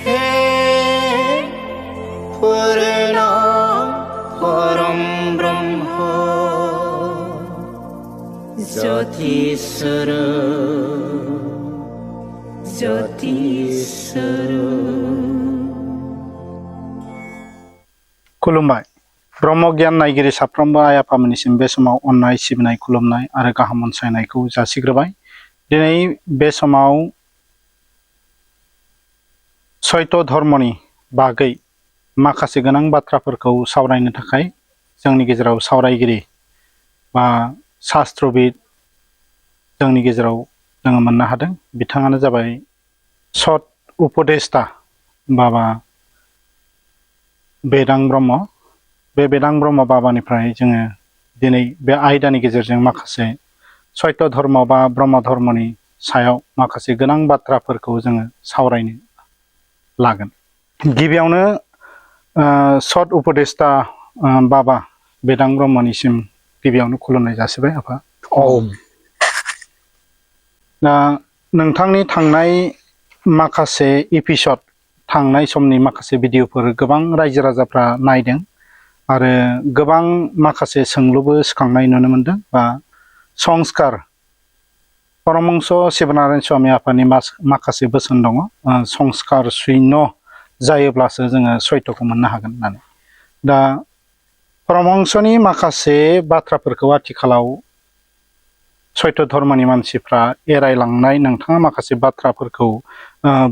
हे पूर्ण परम ब्रह्म ज्योतिस्वर खुलुमबाय ब्रह्म गियान नायगिरि साफ्रोमबो आइ आफामोननिसिम बे समाव अननाय सिबिनाय खुलुमनाय आरो गाहाम अनसायनायखौ जासिग्रोबाय। दिनै बे समाव सैत्य धर्मनि बागै माखासे गोनां बाथ्राफोरखौ सावरायनो थाखाय जोंनि गेजेराव सावरायगिरि बा शास्त्रबिद जोंनि गेजेराव जोङो मोननो हादों। बिथाङानो जाबाय सत उपदेष्टा बाबा बेदां ब्रह्म। बे बेदां ब्रह्म बाबानिफ्राय जोङो दिनै बे आयदानि गेजेरजों माखासे सैत्य धर्म बा ब्रह्म धर्मनि सायाव माखासे गोनां बाथ्राफोरखौ जोङो सावरायनो लागोन। गिबियावनो सत उपदेष्टा बाबा बेदां ब्रह्मनिसिम गिबियावनो खुलुमनाय जासिबाय आफा। ओम। दा नोंथांनि थांनाय माखासे एपिसड थांनाय समनि माखासे भिडिअफोर गोबां रायजो राजाफ्रा नायदों आरो गोबां माखासे सोंलुबो सिखांनाय नुनो मोनदों बा संस्कार परमहंस शिबनारायण स्वामी आफानि माखासे बोसोन दङ संस्कार शून्य जायोब्लासो जोङो सैत्यखौ मोननो हागोन होननानै। दा परमहंसनि माखासे बाथ्राफोरखौ आथिखालाव सैत्य धर्मनि मानसिफ्रा एरायलांनाय नोंथाङा माखासे बाथ्राफोरखौ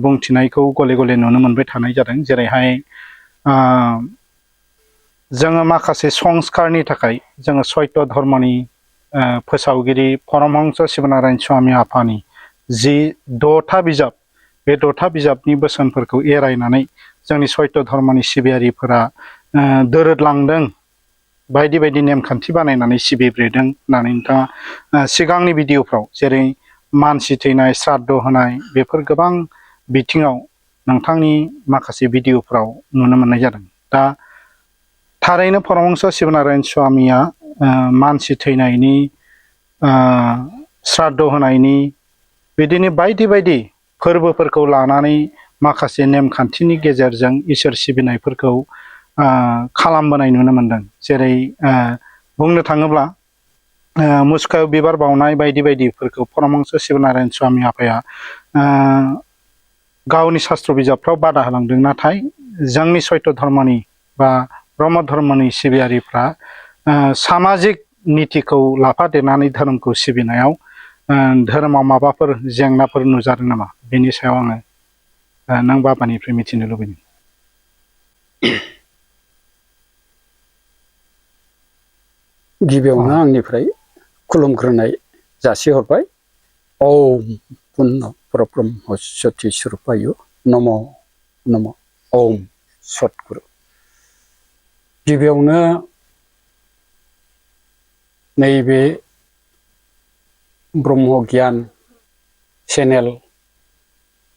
बुंथिनायखौ गले गले नुनो मोनबाय थानाय जादों। जेरैहाय जोङो माखासे संस्कारनि थाखाय जोङो सैत्य धर्मनि फोसावगिरि परमहंस शिबनारायण स्वामी आफानि जि 6था बिजाब बे 6था बिजाबनि बोसोनफोरखौ एरायनानै जोंनि सैत्य धर्मनि सिबियारिफोरा दोरोदलांदों, बायदि बायदि नेमखान्थि बानायनानै सिबिब्रेदों होननानै नोंथाङा सिगांनि भिडिअफ्राव जेरै मानसि थैनाय श्राद्ध होनाय बेफोर गोबां बिथिङाव नोंथांनि माखासे भिडिअफ्राव नुनो मोननाय जादों। दा थारैनो परमहंस शिबनारायण स्वामीया मानसि थैनायनि श्राद्ध होनायनि बिदिनो बायदि बायदि फोरबोफोरखौ लानानै माखासे नेमखान्थिनि गेजेरजों इसोर सिबिनायफोरखौ खालामबोनाय नुनो मोनदों। जेरै बुंनो थाङोब्ला मुसुखायाव बिबार बावनाय बायदि बायदिफोरखौ परमहंस शिबनारायण स्वामी आफाया गावनि शास्त्र बिजाबफ्राव बादा होलांदों। नाथाय जोंनि सैत्य धर्मनि बा ब्रह्म धर्मनि सिबियारिफ्रा सामाजिक नितिखौ लाफादेरनानै धोरोमखौ सिबिनायाव धोरोमाव माबाफोर जेंनाफोर नुजादों नामा? बेनि सायाव आङो नों बाबानिफ्राय मिथिनो लुबैदों। गिबियावनो आंनिफ्राय खुलुमग्रोनाय जासिहरबाय। ओम पुर्ण परब्रह्म ज्योति स्वरूपाय नमो नमः। ओम सतगुरु। गिबियावनो नैबे ब्रह्म गियान चेनेल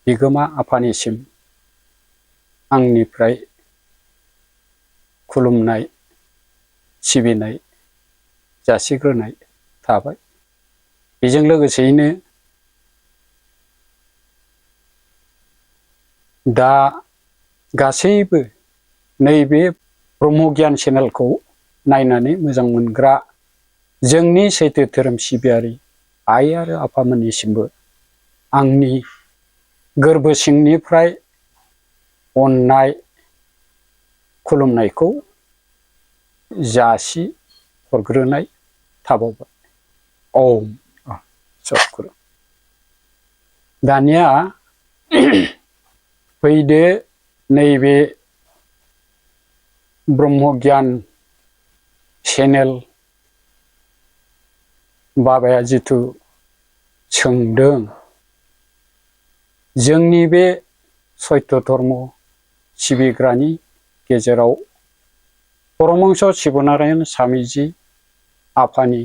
बिगोमा आफानिसिम आंनिफ्राय खुलुमनाय सिबिनाय जासिग्रोनाय थाबाय। बेजों लोगोसेयैनो दा गासैबो नैबे ब्रह्म गियान चेनेलखौ नायनानै मोजां मोनग्रा जोंनि सैथो धोरोम सिबियारि आइ आरो आफामोननिसिमबो आंनि गोरबो सिंनिफ्राय अननाय खुलुमनायखौ जासि हरग्रोनाय थाबावबाय। ओम सतगुरु। दानिया फैदो नैबे ब्रह्म गियान चेनेल बाबाया जिथु सोंदों जोंनि बे सैत्य धर्म सिबिग्रानि गेजेराव परमहंस शिबनारायण स्वामीजी आफानि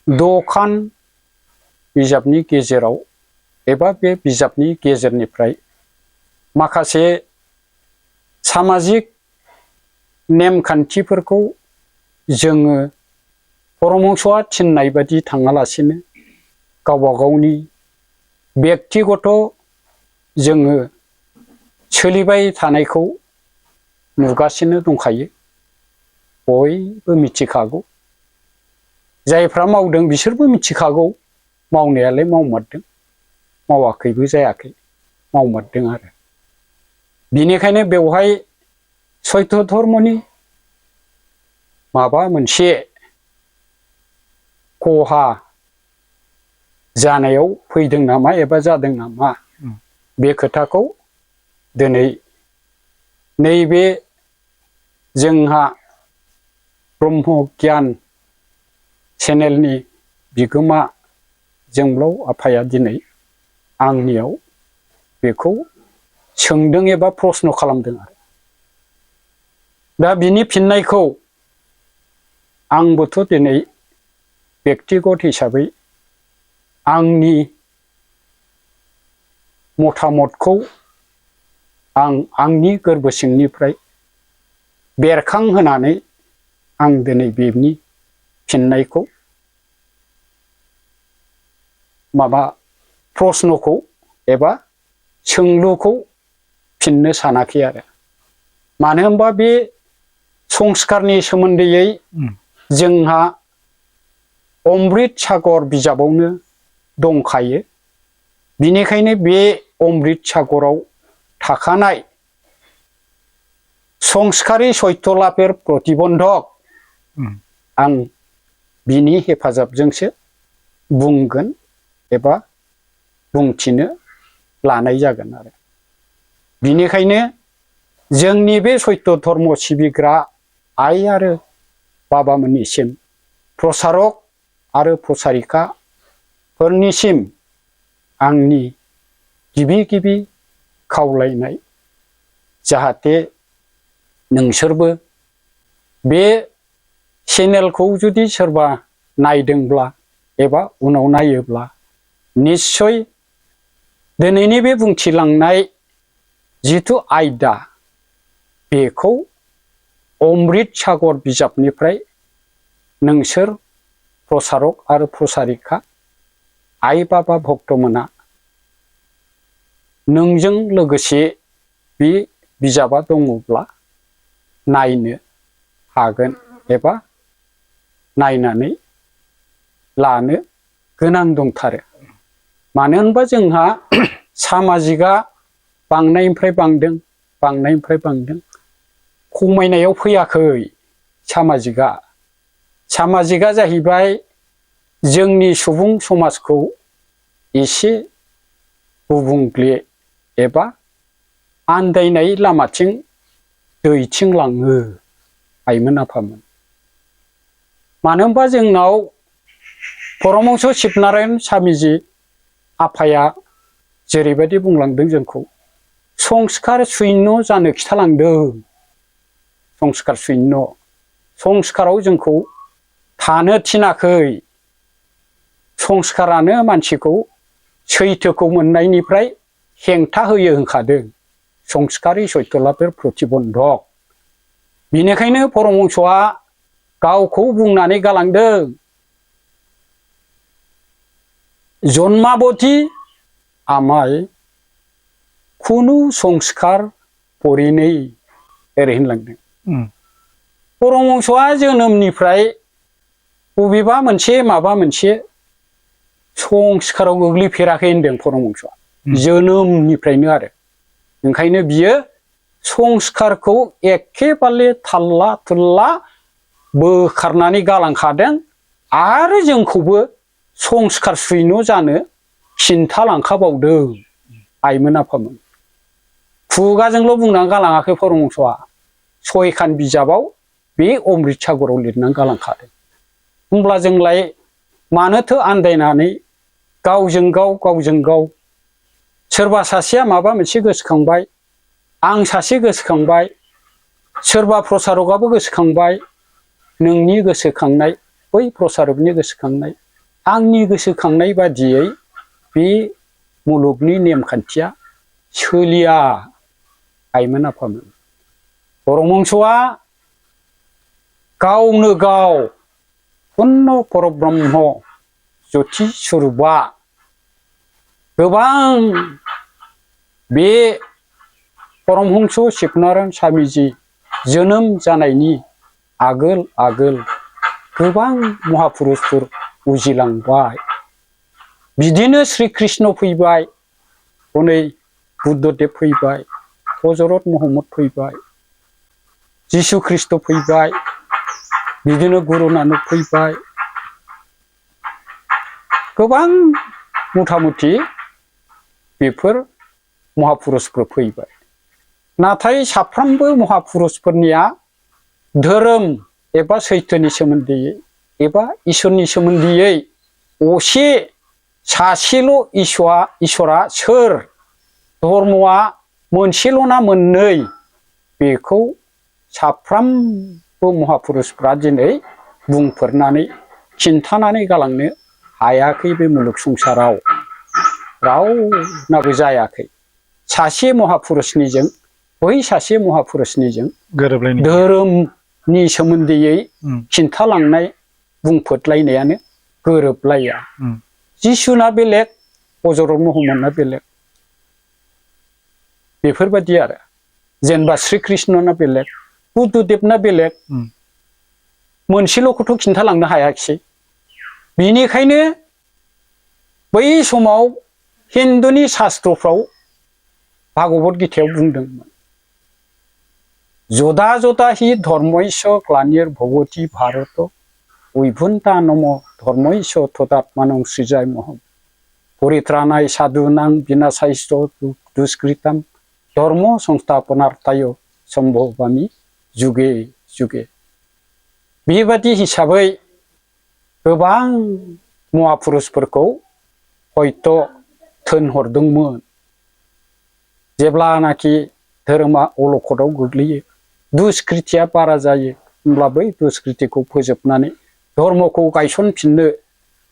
6खान बिजाबनि गेजेराव एबा बे बिजाबनि गेजेरनिफ्राय माखासे सामाजिक नेमखान्थिफोरखौ जोङो परमहंसआ थिननाय बादि थाङालासिनो गावबा गावनि बेक्तिगत जोङो सोलिबाय थानायखौ नुगासिनो दंखायो बयबो मिथिखागौ जायफ्रा मावदों बिसोरबो मिथिखागौ मावनायालाय मावमारदों मावाखैबो जायाखै मावमारदों आरो बिनिखायनो बेवहाय सैत्य धर्मनि माबा मोनसे खहा जानायाव फैदों नामा एबा जादों नामा बे खोथाखौ दिनै नैबे जोंहा ब्रह्म गियान चेनेलनि बिगोमा जोंब्लाव आफाया दिनै आंनियाव बेखौ सोंदों एबा प्रश्न खालामदों आरो दा बिनि फिननायखौ आंबोथ' दिनै बेक्तिगत हिसाबै आंनि मतामतखौ आं आंनि गोरबो सिंनिफ्राय बेरखांहोनानै आं दिनै बेनि फिननायखौ माबा प्रश्नखौ एबा सोंलुखौ फिननो सानाखै आरो मानो होनबा बे संस्कारनि सोमोन्दैयै जोंहा अमृत सागर बिजाबावनो दंखायो बिनिखायनो बे अमृत सागराव थाखानाय संस्कारी सैत्यलापेर प्रतिबन्धक आं बिनि हेफाजाबजोंसो बुंगोन एबा बुंथिनो लानाय जागोन आरो बिनिखायनो जोंनि बे सैत्य धर्म सिबिग्रा आइ आरो बाबामोननिसिम प्रसारक आरो प्रसारिकाफोरनिसिम आंनि गिबि गिबि खावलायनाय जाहाथे नोंसोरबो बे चेनेलखौ जुदि सोरबा नायदोंब्ला एबा उनाव नायोब्ला निश्चय दिनैनि बे बुंथिलांनाय जिथु आयदा बेखौ अमृत सागर बिजाबनिफ्राय नोंसोर प्रसारक आरो प्रसारिका आइ बाबा भक्तमोना नोंजों लोगोसे बे बिजाबा दङब्ला नायनो हागोन एबा नायनानै लानो गोनां दंथारो मानो होनबा जोंहा सामाजिका बांनायनिफ्राय बांदों खमायनायाव फैयाखै सामाजिका जाहैबाय जोंनि सुबुं समाजखौ एसे गुबुंले एबा आन्दायनाय लामाथिं दैथिंलाङो आइमोन आफामोन मानो होनबा जोंनाव परमहंस शिबनारायण स्वामीजी आफाया जेरैबायदि बुंलांदों जोंखौ संस्कार शून्य जानो खिथालांदों संस्कार शून्य संस्काराव जोंखौ थानो थिनाखै संस्कारानो मानसिखौ सैथोखौ मोननायनिफ्राय हेंथा होयो होनखादों संस्कारी सैत्यलापेर प्रतिबन्धक बेनिखायनो परमहंसआ गावखौ बुंनानै गालांदों जन्माबती आमाय खुनु संस्कार परिनै ओरै होनलांदों परमहंसआ जोनोमनिफ्राय बबेबा मोनसे माबा मोनसे संस्काराव गोग्लैफेराखै होनदों परमहंसआ जोनोमनिफ्रायनो आरो ओंखायनो बियो संस्कारखौ एखेबारे थाल्ला थुल्ला बोखारनानै गालांखादों आरो जोंखौबो संस्कार शून्य जानो खिन्थालांखाबावदों आइमोन आफामोन खुगाजोंल' बुंनानै गालाङाखै परमहंसआ 6 खान बिजाबाव बे अमृत सागराव लिरनानै गालांखादों होमब्ला जोंलाय मानोथो आन्दायनानै गावजों गाव सोरबा सासेया माबा मोनसे गोसोखांबाय आं सासे गोसोखांबाय सोरबा प्रसारकआबो गोसोखांबाय नोंनि गोसोखांनाय बै प्रसारकनि गोसोखांनाय आंनि गोसोखांनाय बादियै बे मुलुगनि नेमखान्थिया सोलिया आइमोन आफामोन परमहंसआ गावनो गाव पुर्ण परब्रह्म ज्योति स्वरूपा गोबां बे परमहंस शिबनारायण स्वामीजी जोनोम जानायनि आगोल आगोल गोबां महापुरुषफोर उजिलांबाय। बिदिनो श्री कृष्ण फैबाय, हनै बुद्धदेब फैबाय, हजरत महम्मद फैबाय, जिसु ख्रिस्ट फैबाय, बिदिनो गुरु नानक फैबाय। गोबां मुथा मुथि बेफोर महापुरुषफोर फैबाय। नाथाय साफ्रोमबो महापुरुषफोरनिया धोरोम एबा सैथोनि सोमोन्दै एबा इसोरनि सोमोन्दै असे सासेल' इसोरा सोर, धर्मआ मोनसेल' ना मोननै, बेखौ साफ्रोमबो महापुरुषफ्रा दिनै बुंफोरनानै खिन्थानानै गालांनो हायाखै। बे मुलुग संसाराव रावनाबो जायाखै। सासे महापुरुषनिजों बै सासे महापुरुषनिजों गोरोबलायनाय धोरोमनि सोमोन्दै खिन्थालांनाय बुंफोरलायनायानो गोरोबलाया। जिसुना बेलेग, हजरत महम्मदना बेलेग, बेफोरबायदि आरो। जेनेबा श्री कृष्णना बेलेग, बुद्धदेबना बेलेग, मोनसेल'खौथ' खिन्थालांनो हायाखिसै। बिनिखायनो बै समाव हिन्दुनि शास्त्रफ्राव भागवत गीतायाव बुंदोंमोन, यदा यदा हि धर्मस्य ग्लानिर्भवति भारत उइभुन्तानम धर्मस्य तदात्मानं सृजाम्यहम् परित्राणाय साधूनां विनाशायश्च दुष्कृतां धर्म संस्थापनार्थाय सम्भवामि जुगे जुगे। बेबादि हिसाबै गोबां महापुरुषफोरखौ हयथ' थोनहरदोंमोन। जेब्लानाखि धोरोमा अलखदाव गोग्लैयो, दुष्कृतिया बारा जायो, होमब्ला बै दुष्कृतिखौ फोजोबनानै धर्मखौ गायसनफिननो,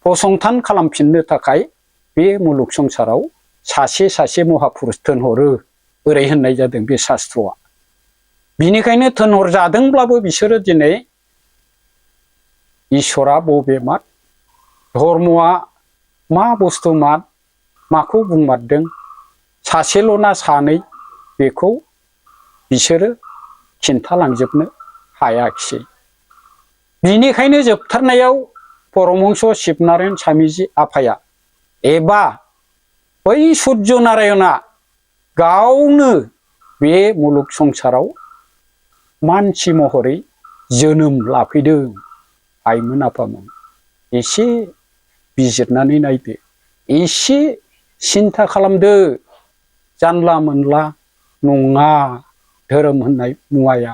फसंथान खालामफिननो थाखाय बे मुलुग संसाराव सासे सासे महापुरुष थोनहरो, ओरै होननाय जादों बे शास्त्रआ। बिनिखायनो थोनहरजादोंब्लाबो बिसोरो दिनै इसोरा बबे मात, धर्मआ मा बुस्थु मात, माखौ बुंमारदों, सासेल' ना सानै, बेखौ बिसोरो खिन्थालांजोबनो हायाखिसै। बिनिखायनो जोबथारनायाव परमहंस शिबनारायण स्वामीजी आफाया एबा बै सुर्य नारायणआ गावनो बे मुलुग संसाराव मानसि महरै जोनोम लाफैदों। आइमोन आफामोन, एसे बिजिरनानै नायदो, एसे सिन्था खालामदो। जानला मोनला नङा धोरोम होननाय मुवाया,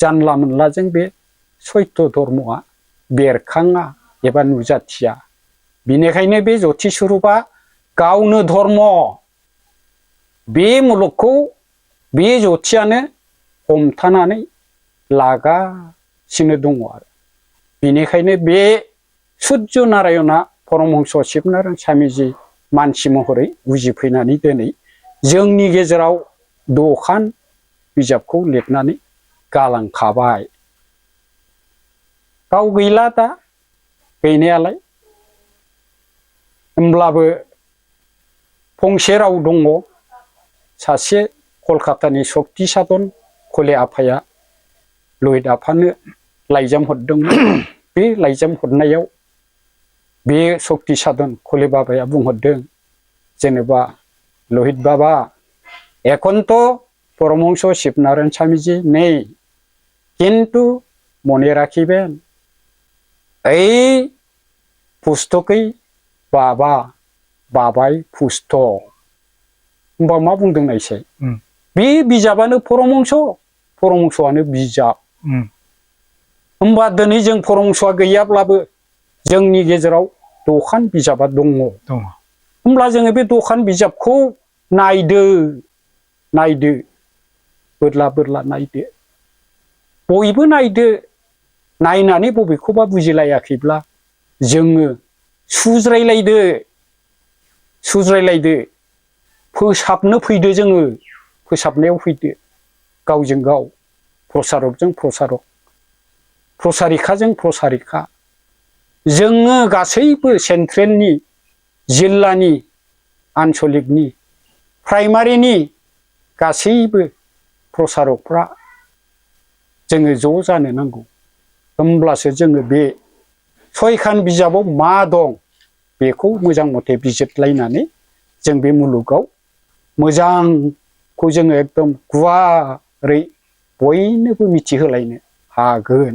जानला मोनलाजों बे सैत्य धर्मआ बेरखाङा एबा नुजाथिया। बिनिखायनो बे ज्योति स्वरूपा गावनो धर्म, बे मुलुगखौ बे ज्योतियानो हमथानानै लागासिनो दङ आरो। बिनिखायनो बे सुर्य नारायणआ परमहंस शिबनारायण स्वामीजी मानसि महरै उजिफैनानै दिनै जोंनि गेजेराव दखान बिजाबखौ लिरनानै गालांखाबाय। गाव गैला दा गैनायालाय, होमब्लाबो फंसे राव दङ। सासे कलकातानि शक्ति साधन खले आफाया लहित आफानो लाइजाम हरदोंमोन। बे लाइजाम हरनायाव बे शक्ति साधन खले बाबाया बुंहरदों, जेनेबा लहित बाबा, एखनथ' परमहंस शिबनारायण स्वामीजी নেই, কিন্তু মনে রাখিবেন এই पुस्तकै बाबा, बाबाय पुस्तक। होमबा मा बुंदों नायसाय, बे बिजाबानो परमहंस, परमहंसआनो बिजाब। होमबा दिनै जों परमहंसआ गैयाब्लाबो जोंनि गेजेराव दखान बिजाबा दङ। होमब्ला जोङो बे दखान बिजाबखौ नायदो, नायदो, बोरला बोरला नायदो, बयबो नायदो। नायनानै बबेखौबा बुजिलायाखैब्ला जोङो सुज्रायलायदो, सुज्रायलायदो, फोसाबनो फैदो। जोङो फोसाबनायाव फैदो, गावजों गाव, प्रसारकजों प्रसारक, प्रसारिकाजों प्रसारिका। जोङो गासैबो सेन्ट्रेलनि, जिल्लानि, आन्चलिकनि, प्राइमारिनि गासैबो प्रसारकफ्रा जोङो ज' जानो नांगौ। होमब्लासो जोङो बे सयखान बिजाबाव मा दं बेखौ मोजां मथे बिजिरलायनानै जों बे मुलुगाव मोजांखौ जोङो एकदम गुवारै बयनोबो मिथिहोलायनो हागोन।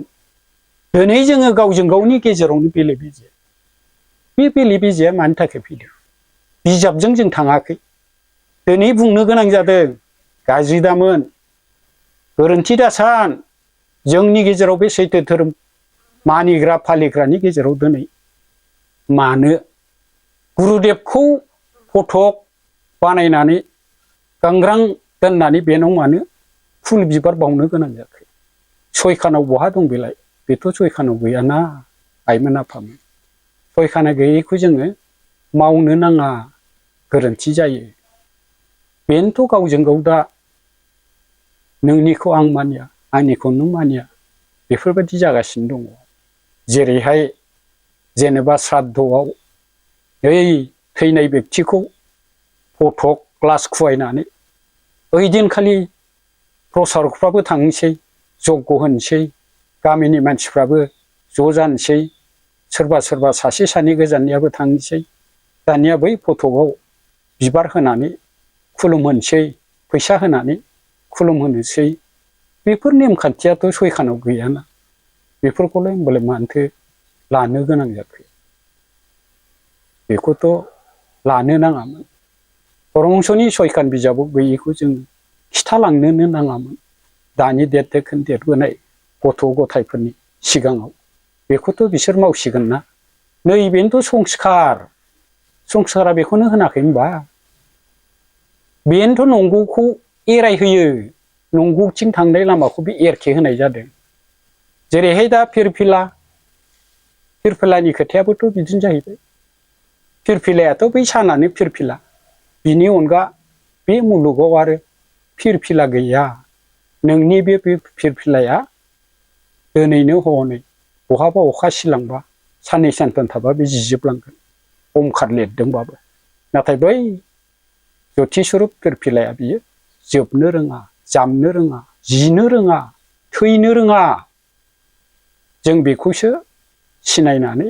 दिनै जोङो गावजों गावनि गेजेरावनो बेले बेजे। बे बेले बेजेया मानि थाखाय फैदों? बिजाबजों जों थाङाखै। दिनै बुंनो गोनां जादों गाज्रि दामोन, गोरोन्थि दासान। जोंनि गेजेराव बे सैथो धोरोम मानिग्रा फालिग्रानि गेजेराव दिनै मानो गुरुदेबखौ फटक बानायनानै गांग्रां दोननानै बेनाव मानो फुल बिबार बावनो गोनां जाखो? सयखानाव बहा दं बेलाय? बेथ' सयखानाव गैयाना आइमोन आफामोन। सयखाना गैयैखौ जोङो मावनो नाङा, गोरोन्थि जायो। बेनोथ' गावजों गाव दा नोंनिखौ आं मानिया, आंनिखौ नों मानिया, बेफोरबायदि जागासिनो दङ। जेरैहाय जेनेबा श्राद्धआव ओइ थैनाय बेक्तिखौ फटक ग्लास खुवायनानै ओइदिनखालि प्रसारकफ्राबो थांनोसै, जग्य होनोसै, गामिनि मानसिफ्राबो ज' जानोसै, सोरबा सोरबा सासे सानै गोजाननियाबो थांनोसै। दानिया बै फटकआव बिबार होनानै खुलुमहोनोसै, फैसा होनानै खुलुमहोनोसै। बेफोर नेमखान्थियाथ' सयखानाव गैयाना। बेफोरखौलाय होमबालाय मानोथो लानो गोनां जाखो? बेखौथ' लानो नाङामोन। परमहंसनि सयखान बिजाबाव गैयैखौ जों खिथालांनोनो नाङामोन। दानि देरबोनाय गथ' गथायफोरनि सिगाङाव बेखौथ' बिसोर मावसिगोन ना। नैबेनोथ' संस्कार। संस्कारा बेखौनो होनाखै होनबा? बेनोथ' नंगौखौ एरायहोयो। नंगौथिं थांनाय लामाखौ बे एरखे होनाय जादों। जेरैहाय दा फिरफिलानि खोथायाबोथ' बिदिनो जाहैबाय। फिरफिलायाथ' बै सानानो फिरफिला। बिनि अनगा बे मुलुगाव आरो फिरफिला गैया। नोंनि बे फिरफिलाया दिनैनो हनै बहाबा अखा सिलांबा साननै सानथाम थाबा बे जिजोबलांगोन, अमखार लिरदोंबाबो। नाथाय बै ज्योतिस्वरुप फिरफिलाया बियो जोबनो रोङा, जामनो रोङा, जिनो रोङा, थैनो रोङा। जों बेखौसो सिनायनानै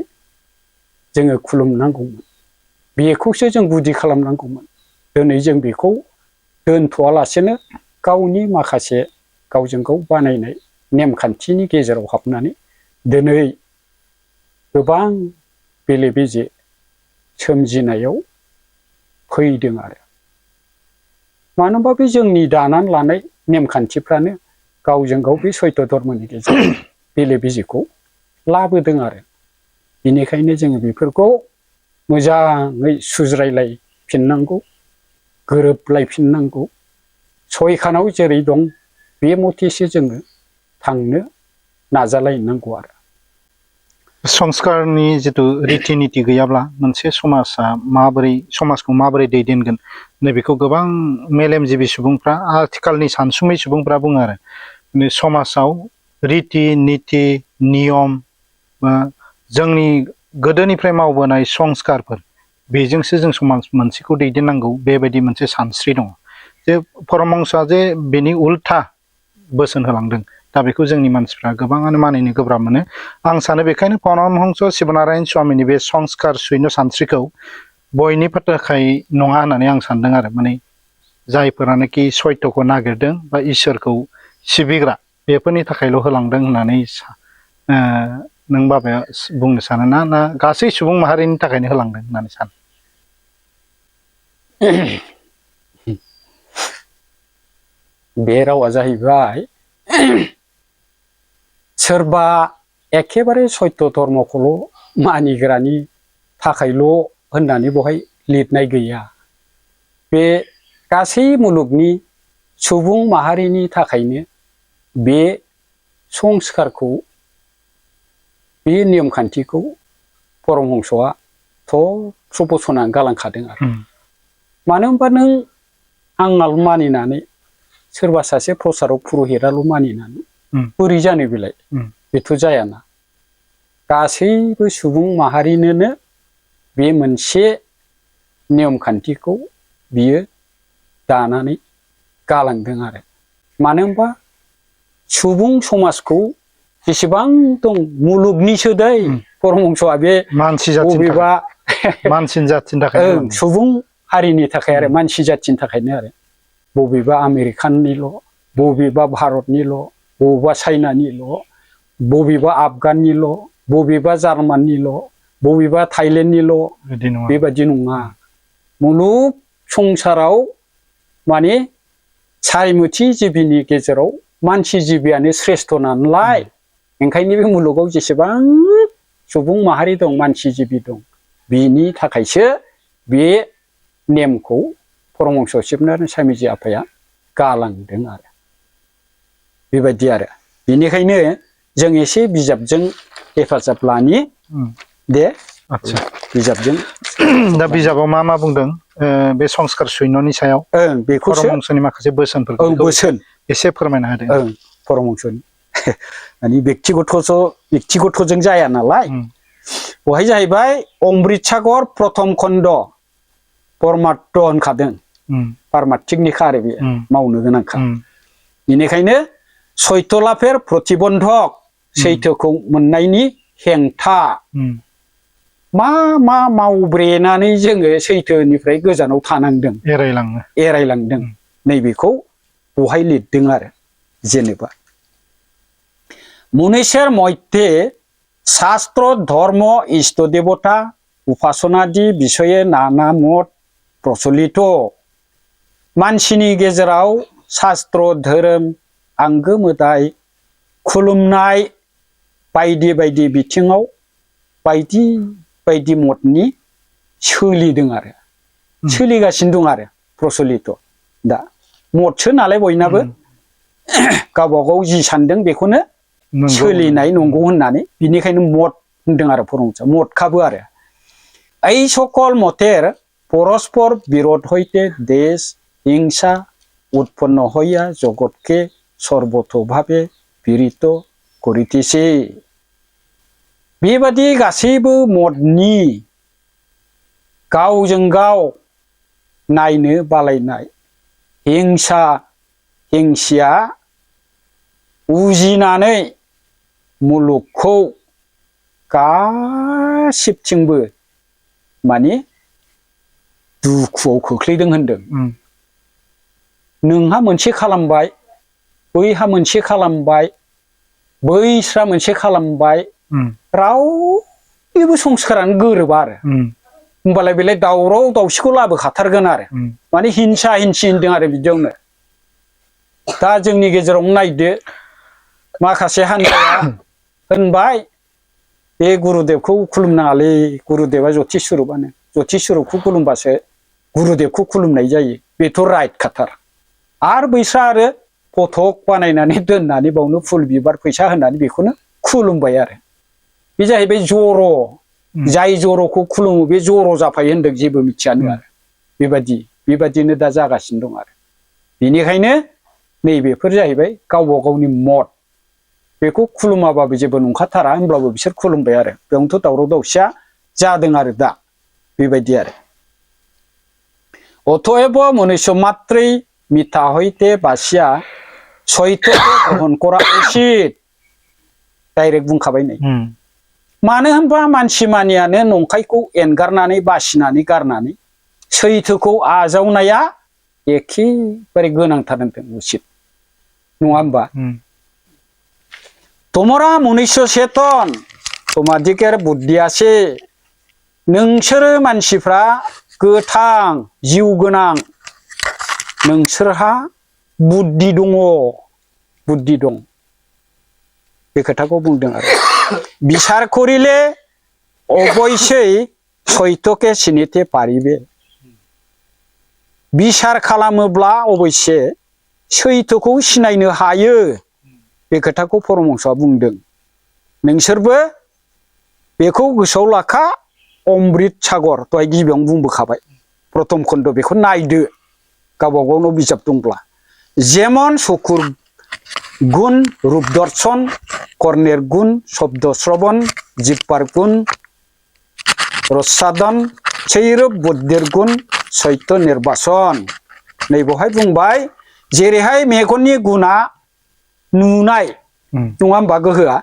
जोङो खुलुमनांगौमोन। बेखौसो जों गुदि खालामनांगौमोन। दिनै जों बेखौ दोनथ'वालासेनो गावनि माखासे गावजों गाव बानायनाय नेमखान्थिनि गेजेराव हाबनानै दिनै गोबां बेले बेजे सोमजिनायाव फैदों आरो। मानो होनबा बे जोंनि दानानै लानाय नेमखान्थिफ्रानो गावजों गाव बे सैत्य धर्मनि गेजेराव बेले बेजेखौ लाबोदों आरो। बेनिखायनो जोङो बेफोरखौ मोजाङै सुज्रायलायफिननांगौ, गोरोबलायफिननांगौ। सयखानाव जेरै दं बे मथेसो जोङो थांनो नाजालायनांगौ आरो। संस्कारनि जिथु रिति निति गैयाब्ला मोनसे समाजखौ माबोरै दैदेनगोन नैबेखौ गोबां मेलेमजिबि सुबुंफ्रा, आथिखालनि सानसुमै सुबुंफ्रा बुङो आरो। समाजाव रिति निति नियम बा जोंनि गोदोनिफ्राय मावबोनाय संस्कारफोर, बेजोंसो जों समाज मोनसेखौ दैदेननांगौ, बेबायदि मोनसे सानस्रि दङ। जे परमहंसआ जे बेनि उल्था बोसोन होलांदों, दा बेखौ जोंनि मानसिफ्रा गोबाङानो मानिनो गोब्राब मोनो। आं सानो बेखायनो परमहंस शिबनारायण स्वामिनि बे संस्कार शून्य सानस्रिखौ बयनिबो थाखाय नङा होननानै आं सानदों आरो। माने जायफोरानोखि सत्यखौ नागिरदों बा इसोरखौ सिबिग्रा, बेफोरनि थाखायल' होलांदों होननानै नों बाबाया बुंनो सानो ना गासै सुबुं माहारिनि थाखायनो होलांदों होननानै सानो? बे रावा जाहैबाय सोरबा एखेबारे सत्य धर्मखौल' मानिग्रानि थाखायल' होननानै बहाय लिरनाय गैया। बे गासै मुलुगनि सुबुं माहारिनि थाखायनो बे संस्कारखौ, बे नियम खान्थिखौ परमहंसआ थ' बसनानै गालांखादों आरो। मानो होनबा नों आंनाल' मानिनानै, सोरबा सासे प्रसारक पुर'हिताल' मानिनानै बोरै जानो बेलाय? बेथ' जायाना। गासैबो सुबुं माहारिनोनो बे मोनसे नियम खान्थिखौ बियो दानानै गालांदों आरो मानो होनबा सुबुं समाजखौ जेसेबां दं मुलुगनिसो दै परमहंसआ बे मानसि जाथिनि बबेबा थाखाय मानसिनि जाथिनि थाखाय सुबुं हारिनि थाखाय आरो मानसि जाथिनि थाखायनो आरो बबेबा आमेरिकाननिल' बबेबा भारतनिल' बबेबा चाइनानिल' बबेबा आफगाननिल' बबेबा जार्माननिल' बबेबा थाइलेण्डनिल' बिदि नङा बेबादि नङा मुलुग संसाराव माने सारिमुथि जिबिनि गेजेराव मानसि जिबियानो श्रेष्ठ नालाय ओंखायनो बे मुलुगाव जेसेबां सुबुं माहारि दं मानसि जिबि दं बिनि थाखायसो बे नेमखौ परमहंस शिबनारायण स्वामीजी आफाया गालांदों आरो बेबायदि आरो बेनिखायनो जों एसे बिजाबजों हेफाजाब लानि दे आच्छा बिजाबजों दा बिजाबाव मा बुंदों बे संस्कार शून्यनि सायाव बेखौसो परमहंसनि माखासे बोसोनफोरखौ बोसोन एसे फोरमायना होदों परमहंसनि माने व्यक्तिगतजों जाया नालाय बहाय जाहैबाय अमृत सागर प्रथम खन्द परमात्थ होनखादों पारमार्थिकनिखा आरो बेयो मावनो गोनांखा बेनिखायनो सैथलाफेर प्रतिबन्धक सैथोखौ मोननायनि हेंथा मा मावब्रेनानै जोङो सैथोनिफ्राय गोजानाव थानांदों एरायलांदों नैबेखौ बहाय लिरदों आरो जेनेबा मनुष्येर मध्य शास्त्र धर्म इष्ट देवता उपासनादि विषये नाना मत प्रचलित मानसिनि गेजेराव शास्त्र धोरोम आंगो मोदाय खुलुमनाय बायदि बायदि बिथिङाव बायदि बायदि मतनि सोलिदों आरो सोलिगासिनो दं आरो प्रचलित दा मतसो नालाय बयनाबो गावबा गाव जि सानदों बेखौनो सोलिनाय नंगौ होननानै बिनिखायनो मत होनदों आरो परमहंसआ मतखाबो आरो এই সকল মতের পরস্পর বিরোধ হইতে দেশ হিংসা উৎপন্ন হইয়া জগৎকে সর্বতোভাবে পীড়িত করিতেছে बेबादि गासैबो मतनि गावजों गाव नायनो बालायनाय हिंसिया उजिनानै मुलुगखौ गासिबथिंबो माने दुखुआव खोख्लैदों होनदों नोंहा मोनसे खालामबाय बैहा मोनसे खालामबाय बैस्रा मोनसे खालामबाय रावनिबो संस्कारानो गोरोबा आरो होमबालाय बेलाय दावराव दावसिखौ लाबोखाथारगोन आरो माने हिंसा हिंसि होनदों आरो बिदियावनो दा जोंनि गेजेराव नायदो माखासे हान्जाया होनबाय बे गुरुदेवखौ खुलुमनाङालै गुरुदेवा जति स्वरूपानो जति स्वरूपखौ खुलुमबासो गुरुदेवखौ खुलुमनाय जायो बेथ' राइट खाथार आरो बैस्रा आरो फटक बानायनानै दोननानै बावनो फुल बिबार फैसा होनानै बेखौनो खुलुमबाय आरो बे जाहैबाय जर' जाय जर'खौ खुलुमो बे जर' जाफायो होनदों जेबो मिथियानो आरो बेबादिनो दा जागासिनो दं आरो बेनिखायनो नैबेफोर जाहैबाय गावबा गावनि मत बेखौ खुलुमाबाबो जेबो नंखाथारा होनब्लाबो बिसोर खुलुमबाय आरो बेयावनोथ' दावराव दावसिया जादों आरो दा बेबायदि आरो অতএব মনুষ্য মাত্রই মিথ্যা হইতে বাসিয়া সত্যকে গ্রহণ করা উচিত डाइरेक्ट बुंखाबाय नै मानो होनबा मानसि मानियानो नंखायखौ एंगारनानै बासिनानै गारनानै सैथोखौ आजावनाया एखेबारे गोनांथार होनदों उचित नङा होमबा তোমরা মনুষ্য চেতন তোমাদিকের बुद्धि আছে नोंसोरो मानसिफ्रा गोथां जिउ गोनां नोंसोरहा बुद्धि दं बे खोथाखौ बुंदों आरो बिचार करिले अबयस्यै सत्यके सिनायते पारिबे बिचार खालामोब्ला अबयस्से सैथोखौ सिनायनो हायो बे खोथाखौ परमहंसआ बुंदों नोंसोरबो बेखौ गोसोआव लाखा अमृत सागर दहाय गिबियावनो बुंबोखाबाय प्रथम खन्द बेखौ नायदो गावबा गावनाव बिजाब दंब्ला जेमन सुकुर गुण रूप दर्शन कर्णेर गुण शब्द श्रवण जिह्वार गुण रसादन सैरब बुद्धिर गुण सत्य निर्वासन नै बहाय बुंबाय जेरैहाय मेगननि गुना नुनाय नङा होमबा गोहोआ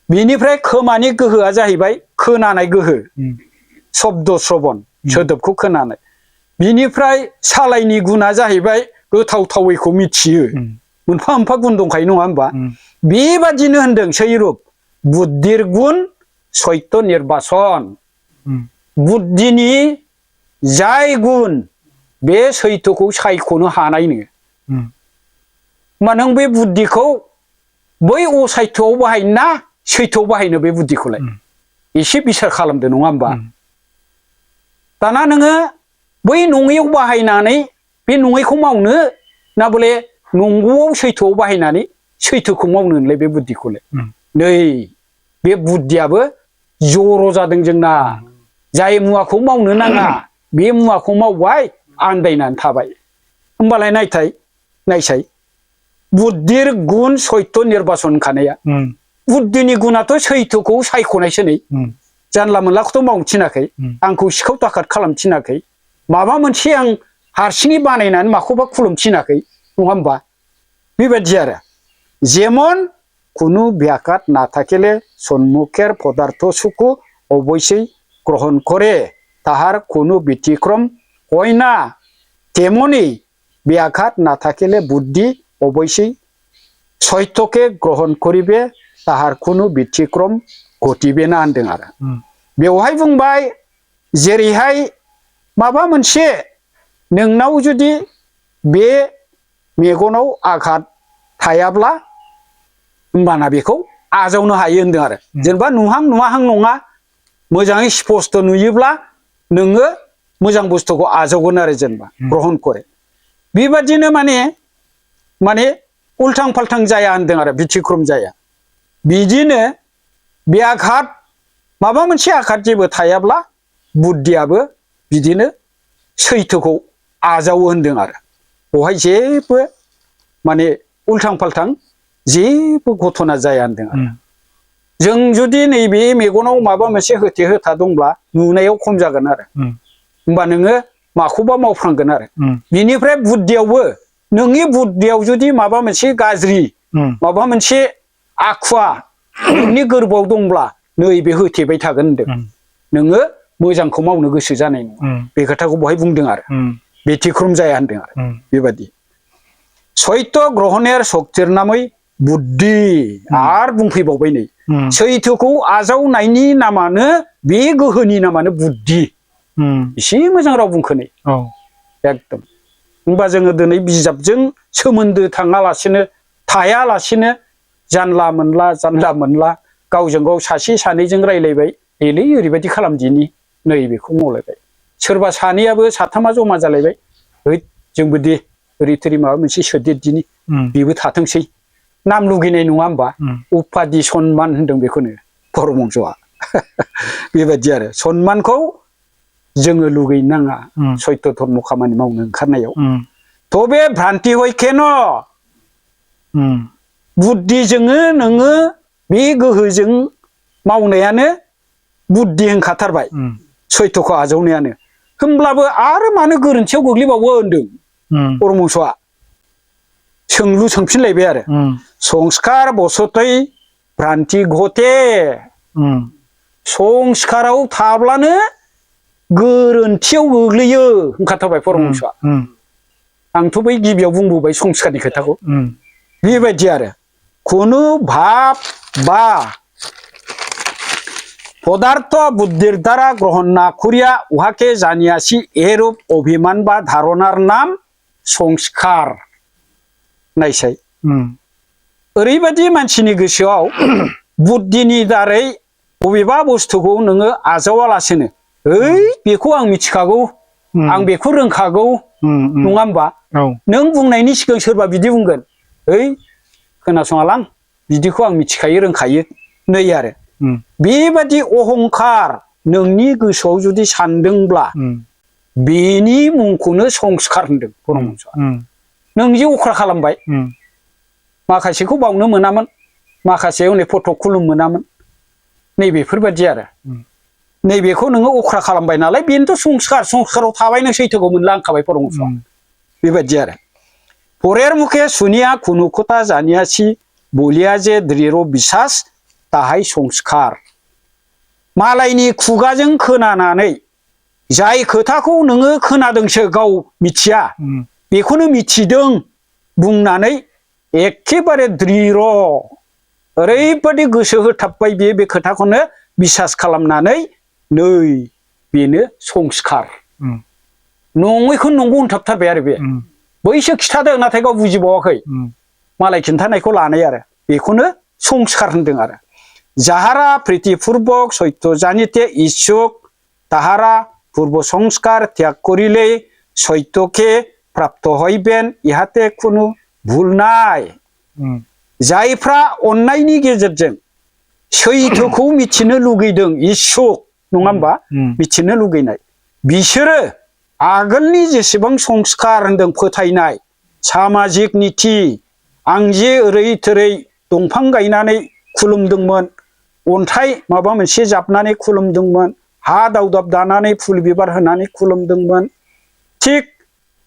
बिनिफ्राय खोमानि गोहोआ जाहैबाय खोनानाय गोहो शब्द श्रबण सोदोबखौ खोनानाय बिनिफ्राय सालायनि गुना जाहैबाय गोथाव थावैखौ मिथियो मोनफा मोनफा गुन दंखायो नङा होमबा बेबादिनो होनदों सैरुप बुद्धिर गुण सत्य निर्बासन बुद्धिनि जाय गुन बे सैथोखौ सायख'नो हानायनो मा नों बे बुद्धिखौ बै असैथोआव बाहायना सैथोआव बाहायनो बे बुद्धिखौलाय एसे बिसार खालामदो नङा होमबा दाना नोङो बै नङैयाव बाहायनानै बे नङैखौ मावनो ना बले नंगौआव सैथोआव बाहायनानै सैथोखौ मावनो होनलाय बे बुद्धिखौलाय नै बे बुद्धियाबो जर' जादों जोंना जाय मुवाखौ मावनो नाङा बे मुवाखौ मावबाय आन्दायनानै थाबाय होमबालाय नायसाय बुद्धिर गुण सत्य निर्बासन खानाया बुद्धिनि गुणाथ' सैथोखौ सायख'नायसो नै जानला मोनलाखौथ' मावनो थिनाखै आंखौ सिखाव दाखाद खालामनो थिनाखै माबा मोनसे आं हारसिङै बानायनानै माखौबा खुलुमनो थिनाखै नङा होमबा बेबायदि आरो যেমন কোনো ব্যাঘাত না থাকিলে সম্মুখের পদার্থ সুখ অবশ্যই গ্রহণ করে তাহার কোনো ব্যতিক্রম হয় না তেমনি ব্যাঘাত না থাকিলে বুদ্ধি অবশ্যই সত্যকে গ্রহণ করিবে তাহার কোনো ব্যতিক্রম ঘটিবে না होनदों आरो बेवहाय बुंबाय जेरैहाय माबा मोनसे नोंनाव जुदि बे मेगनाव आघात थायाब्ला होमबाना बेखौ आजावनो हायो होनदों आरो जेनेबा नुहां नुवाहां नङा मोजाङै स्पष्ट नुयोब्ला नोङो मोजां बुस्थुखौ आजावगोन आरो जेनेबा ग्रहण करे बेबादिनो माने उल्थां फाल्थां जाया होनदों आरो बिथिक्रम जाया बिदिनो बे आघात माबा मोनसे आघात जेबो थायाब्ला बुद्धियाबो बिदिनो सैथोखौ आजावो होनदों आरो बेवहाय जेबो माने उल्थां फाल्थां जेबो घटना जाया होनदों आरो जों जुदि नैबे मेगनाव माबा मोनसे होथे होथा दंब्ला नुनायाव खम जागोन आरो होमबा नोङो माखौबा मावफ्रांगोन आरो बिनिफ्राय बुद्धियावबो नोंनि बुद्धियाव जुदि माबा मोनसे गाज्रि माबा मोनसे आखुवा नोंनि गोरबोआव दंब्ला नैबे होथेबाय थागोन होनदों नोङो मोजांखौ मावनो गोसो जानाय नङा बे खोथाखौ बहाय बुंदों आरो बेथिक्रम जाया होनदों आरो बेबादि सत्य ग्रहণের শক্তির नामै बुद्धि आरो बुंफैबावबाय नै सैथोखौ आजावनायनि नामानो बे गोहोनि नामानो बुद्धि एसे मोजां राव बुंखो नै एकदम होनबा जोङो दिनै बिजाबजों सोमोन्दो थायालासिनो जानला मोनला गावजों गाव सासे सानैजों रायलायबाय एलै ओरैबायदि खालामदिनि नै बेखौ मावलायबाय सोरबा सानैयाबो साथामा जमा जालायबाय ओइ जोंबो दे ओरै थोरै माबा मोनसे सोदेरदिनि बेबो थाथोंसै नाम लुगैनाय नङा होमबा उपाधि सन्मान होनदों बेखौनो बर' बंस'आ बेबायदि आरो सन्मानखौ जोङो लुगैनो नाङा सत्य धर्म खामानि मावनो ओंखारनायाव तबे भ्रान्ति हयखेन बुद्धिजोंनो नोङो बे गोहोजों मावनायानो बुद्धि होनखाथारबाय सैथोखौ आजावनायानो होमब्लाबो आरो मानो गोरोन्थियाव गोग्लैबावो होनदों बर' बंस'आ सोंलु सोंफिनलायबाय आरो संस्कार बसतै भ्रान्ति घटे संस्काराव थाब्लानो गोरोन्थियाव गोग्लैयो होनखाथारबाय बर' बंस'आ आंथ' बै गिबियाव बुंबोबाय संस्कारनि खोथाखौ बेबायदि आरो কোনো ভাব বা পদার্থ বুদ্ধির দ্বারা গ্রহণ না করিয়া উহাকে জানিয়াছি এরূপ অভিমান বা ধারণার নাম সংস্কার नायसाय ओरैबायदि मानसिनि गोसोआव बुद्धिनि दारै बबेबा बुस्थुखौ नोङो आजावालासिनो ओइ बेखौ आं मिथिखागौ आं बेखौ रोंखागौ नङा होमबा नों बुंनायनि सिगां सोरबा बिदि बुंगोन ओइ खोनासङालां बिदिखौ आं मिथिखायो रोंखायो नै आरो बेबादि अहंखार नोंनि गोसोआव जुदि सानदोंब्ला बेनि मुंखौनो संस्कार होनदों बर' बंस'आ नों जे अख्रा खालामबाय माखासेखौ बावनो मोनामोन माखासे हनै फटक खुलुम मोनामोन नैबेफोरबायदि आरो नैबेखौ नोङो अख्रा खालामबाय नालाय बेनोथ' संस्काराव थाबाय नों सैथोखौ मोनलांखाबाय बर' बंस'आ बेबायदि आरो পরের মুখে শুনিয়া কোনো কথা জানিয়াছি বলিয়া যে দৃঢ় বিশ্বাস তাहाय संस्कार मालायनि खुगाजों खोनानानै जाय खोथाखौ नोङो खोनादोंसो गाव मिथिया बेखौनो मिथिदों बुंनानै एखेबारे दृढ़ ओरैबादि गोसो होथाबबाय बे खोथाखौनो बिसास खालामनानै नै बेनो संस्कार नङैखौ नंगौ होनथाबथारबाय आरो बे बैसो खिथादों नाथाय गाव बुजिबावाखै मालाय खिन्थानायखौ लानाय आरो बेखौनो संस्कार होनदों आरो যাহারা প্রীতিপূর্বক সত্য জানিতে ইচ্ছুক তাহারা পূর্ব সংস্কার ত্যাগ করিলে সত্যকে প্রাপ্ত হইবেন ইহাতে কোনো ভুল নাই जायफ्रा अननायनि गेजेरजों सैथोखौ मिथिनो लुगैदों इच्छुक नङा होमबा मिथिनो लुगैनाय बिसोरो आगोलनि जेसेबां संस्कार होनदों फोथायनाय सामाजिक नीति आं जे ओरै थोरै दंफां गायनानै खुलुमदोंमोन अन्थाइ माबा मोनसे जाबनानै खुलुमदोंमोन हा दावदाब दानानै फुल बिबार होनानै खुलुमदोंमोन थिग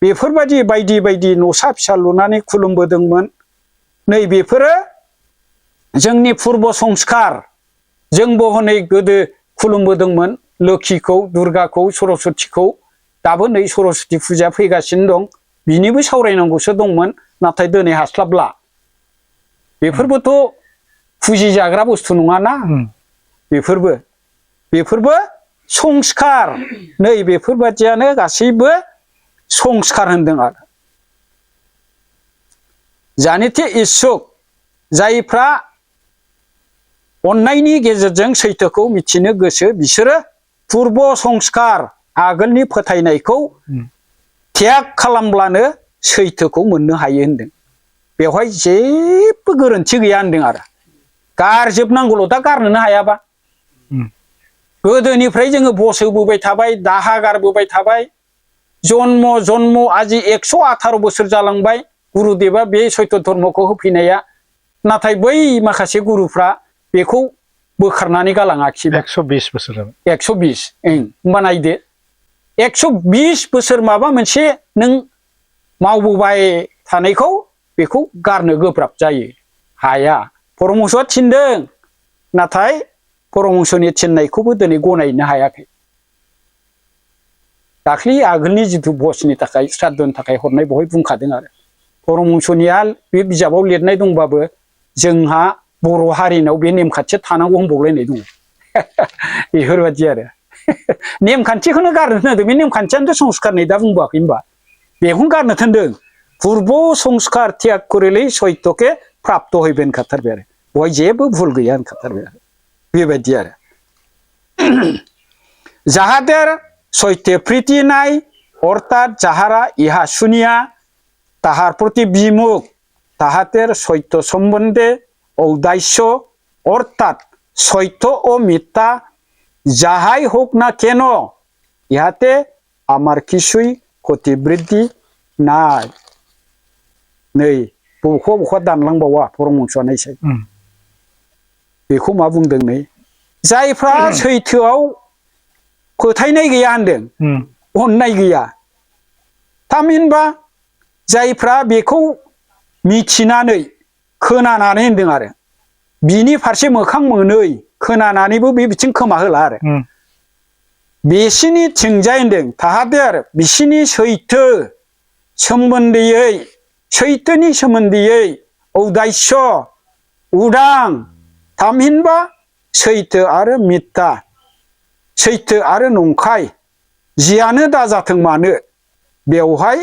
बेफोरबायदि बायदि बायदि न'सा फिसा लुनानै खुलुमबोदोंमोन नै बेफोरो जोंनि पूर्व संस्कार जोंबो हनै गोदो खुलुमबोदोंमोन लोखिखौ दुर्गाखौ सरस्वतीखौ दाबो नै सरस्वती फुजा फैगासिनो दं बिनिबो सावरायनांगौसो दंमोन नाथाय दिनै हास्लाबला बेफोरबोथ' फुजि जाग्रा बुस्थु नङाना बेफोरबो संस्कार नै बेफोरबादियानो गासैबो संस्कार होनदों आरो जानिते इच्छुक जायफ्रा अननायनि गेजेरजों सैथोखौ मिथिनो गोसो बिसोरो पूर्व संस्कार आगोलनि फोथायनायखौ त्याग खालामब्लानो सैथोखौ मोननो हायो होनदों बेवहाय जेबो गोरोन्थि गैया होनदों आरो गारजोबनांगौल' दा गारनोनो हायाबा गोदोनिफ्राय जोङो बसोबोबाय थाबाय दाहा गारबोबाय थाबाय जन्म आजि 118 बोसोर जालांबाय गुरुदेवा बे सत्य धर्मखौ होफैनाया नाथाय बै माखासे गुरुफ्रा बेखौ बोखारनानै गालाङाखिसै 120 बोसोर जाबाय 120 होमबा नायदो 120 बोसोर माबा मोनसे नों मावबोबाय थानायखौ बेखौ गारनो गोब्राब जायो हाया परमहंसआ थिनदों नाथाय परमहंसनि थिननायखौबो दिनै गनायनो हायाखै दाख्लि आगोलनि जिथु बसनि थाखाय श्राद्धनि थाखाय हरनाय बहाय बुंखादों आरो परमहंसनिया बे बिजाबाव लिरनाय दंबाबो जोंहा बर' हारिनाव बे नेमखान्थिया थानांगौ होनबावलायनाय दङ बेफोरबायदि आरो नेमखान्थिखौनो गारनो थिनदों बे नेमखान्थियानोथ' संस्कार नै दा बुंबाखै होनबा बेखौनो गारनो थिनदों पूर्व संस्कार त्याग करिले सत्यके प्राप्त हइबेन होनखाथारबाय आरो बहाय जेबो भुल गैया होनखाथारबाय आरो बेबायदि आरो যাহাদের সত্যে প্রীতি নাই অর্থাৎ যাহারা ইহা শুনিয়া তাহার প্রতি বিমুখ তাহাদের সত্য সম্বন্ধে ঔদাস্য অর্থাৎ সত্য ও মিথ্যা যাহাই হোক না কেন ইহাতে আমার কিছুই ক্ষতিবৃদ্ধি নাই नै बखा दानलांबावा परमहंसआ नायसै बेखौ मा बुंदों नै जायफ्रा सैथोआव फोथायनाय गैया होनदों अननाय गैया थामहिनबा जायफ्रा बेखौ मिथिनानै खोनानानै होनदों आरो बिनि फारसे मोखां मोनै खोनानानैबो बे बिथिं खोमा होला आरो बिसिनि थिंजाय होनदों थाहादे आरो बिसिनि सैथो सोमोन्दैयै सैथोनि सोमोन्दैयै औदास्य उदां थामहिनबा सैथो आरो मिथ्या सैथो आरो नंखाय जियानो दाजाथों मानो बेवहाय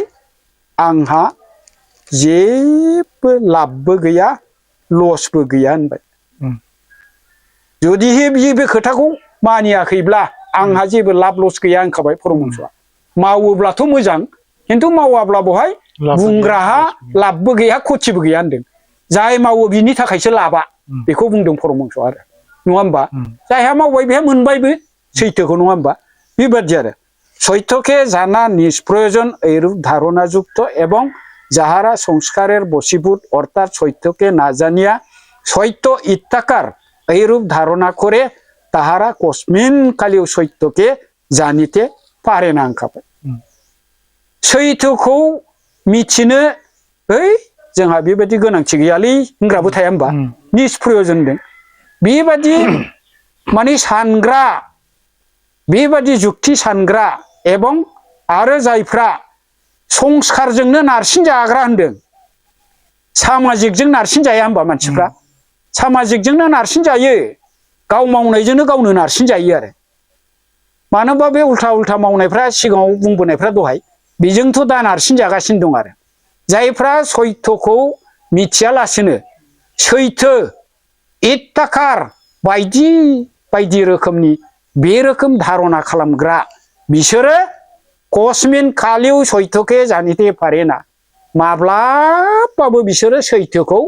आंहा जेबो लाबबो गैया लसबो गैया होनबाय जुदिहे बियो बे खोथाखौ मानियाखैब्ला आंहा जेबो लाब लस गैया होनखाबाय परमहंसआ मावोब्लाथ' मोजां खिन्थु मावाब्ला बहाय बुंग्राहा लाबबो गैया खथिबो गैया होनदों जाय मावो बिनि थाखायसो लाबा बेखौ बुंदों परमहंसआ आरो नङा होमबा जायहा मावबाय बेहा मोनबायबो सैथोखौ नङा होमबा बेबादि आरो सत्यके জানা নিষ্প্রয়োজন এইরূপ ধারণাযুক্ত এবং যাহারা সংস্কারের বশীভূত অর্থাৎ সত্যকে না জানিয়া সত্য ইত্যাকার এইরূপ ধারণা করে তাহারা কস্মিন কালেও সত্যকে জানিতে পারে না होनखाबाय सैथोखौ मिथिनो ओइ जोंहा बेबायदि गोनांथि गैयालै होनग्राबो थाया होमबा निष्प्रयजनदों बेबादि माने सानग्रा बेबादि जुक्ति सानग्रा एबं आरो जायफ्रा संस्कारजोंनो नारसिन जाग्रा होनदों सामाजिकजों नारसिन जाया होमबा मानसिफ्रा सामाजिकजोंनो नारसिन जायो गाव मावनायजोंनो गावनो नारसिन जायो आरो मानोबा बे उल्था मावनायफ्रा सिगाङाव बुंबोनायफ्रा दहाय बेजोंथ' दा नारसिन जागासिनो दं आरो जायफ्रा सैथोखौ मिथियालासिनो सैथो इत्ताकार बायदि बायदि रोखोमनि बे रोखोम धारना खालामग्रा बिसोरो कस्मिन कालिउ सैथोके जानिते पारेना माब्लाबाबो बिसोरो सैथोखौ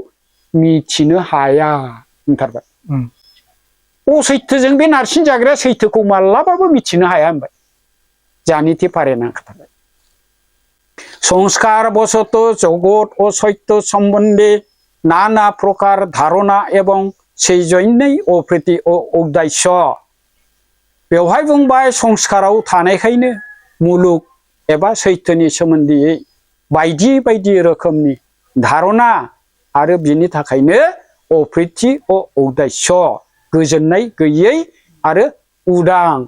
मिथिनो हाया होनथारबाय असैथोजों बे नारसिन जाग्राया सैथोखौ माब्लाबाबो मिथिनो हाया होनबाय जानिते पारेना खोथाबाय संस्कार बशत जगत ও সত্য সম্বন্ধে নানা প্রকার ধারণা এবং সেই জন্যই অপ্রীতি ও উদ্দেশ্য बेवहाय बुंबाय संस्काराव थानायखायनो मुलुग एबा सैथोनि सोमोन्दै बायदि बायदि रोखोमनि धारना आरो बिनि थाखायनो अप्रीति ও उद्देश्य गोजोननाय गैयै आरो उदां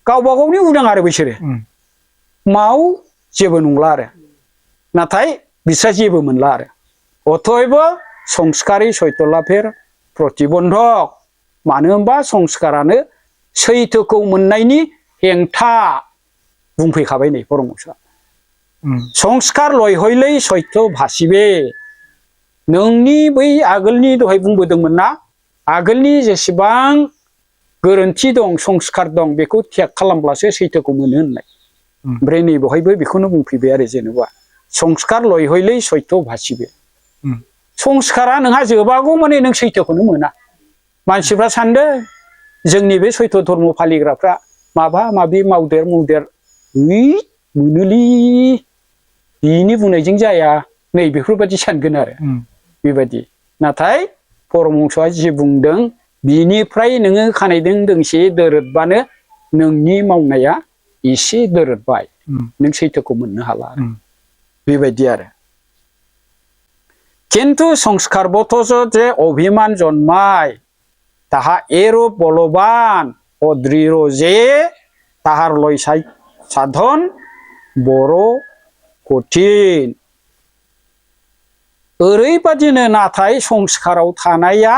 गावबा गावनि उदां आरो बिसोरो माव जेबो नंला आरो नाथाय बिस्रा जेबो मोनला आरो अतएव संस्कारी सैथो लाभेर प्रतिबंधक मानो होनबा संस्कारानो सैथोखौ मोननायनि हेंथा बुंफैखाबाय नै परमहंसआ संस्कार लय हयलै सैथो भासिबे नोंनि बै आगोलनि दहाय बुंबोदोंमोन ना आगोलनि जेसेबां गोरोन्थि दं संस्कार दं बेखौ त्याग खालामब्लासो सैथोखौ मोनो होननाय ओमफ्राय नै बेवहायबो बेखौनो बुंफैबाय आरो जेनेबा संस्कार लय हयलै सैथो भासिबे संस्कारा नोंहा जोबागौ माने नों सैथोखौनो मोना मानसिफ्रा सानदों जोंनि बे सैथो धर्म फालिग्राफ्रा माबा माबि मावदेर मोनोलै बिनि बुंनायजों जाया नै बेफोरबायदि सानगोन आरो बेबायदि नाथाय परमहंसआ जि बुंदों बिनिफ्राय नोङो खानायदों दोंसे दोरोदबानो नोंनि मावनाया एसे दोरोदबाय नों सैथोखौ मोननो हाला बेबायदि आरो किन्तु संस्कारबतज जे अभिमान जन्माय ताहा एरो बलबान अद्रिर जे ताहार लय साधन बर' कठिन ओरैबादिनो नाथाय संस्काराव थानाया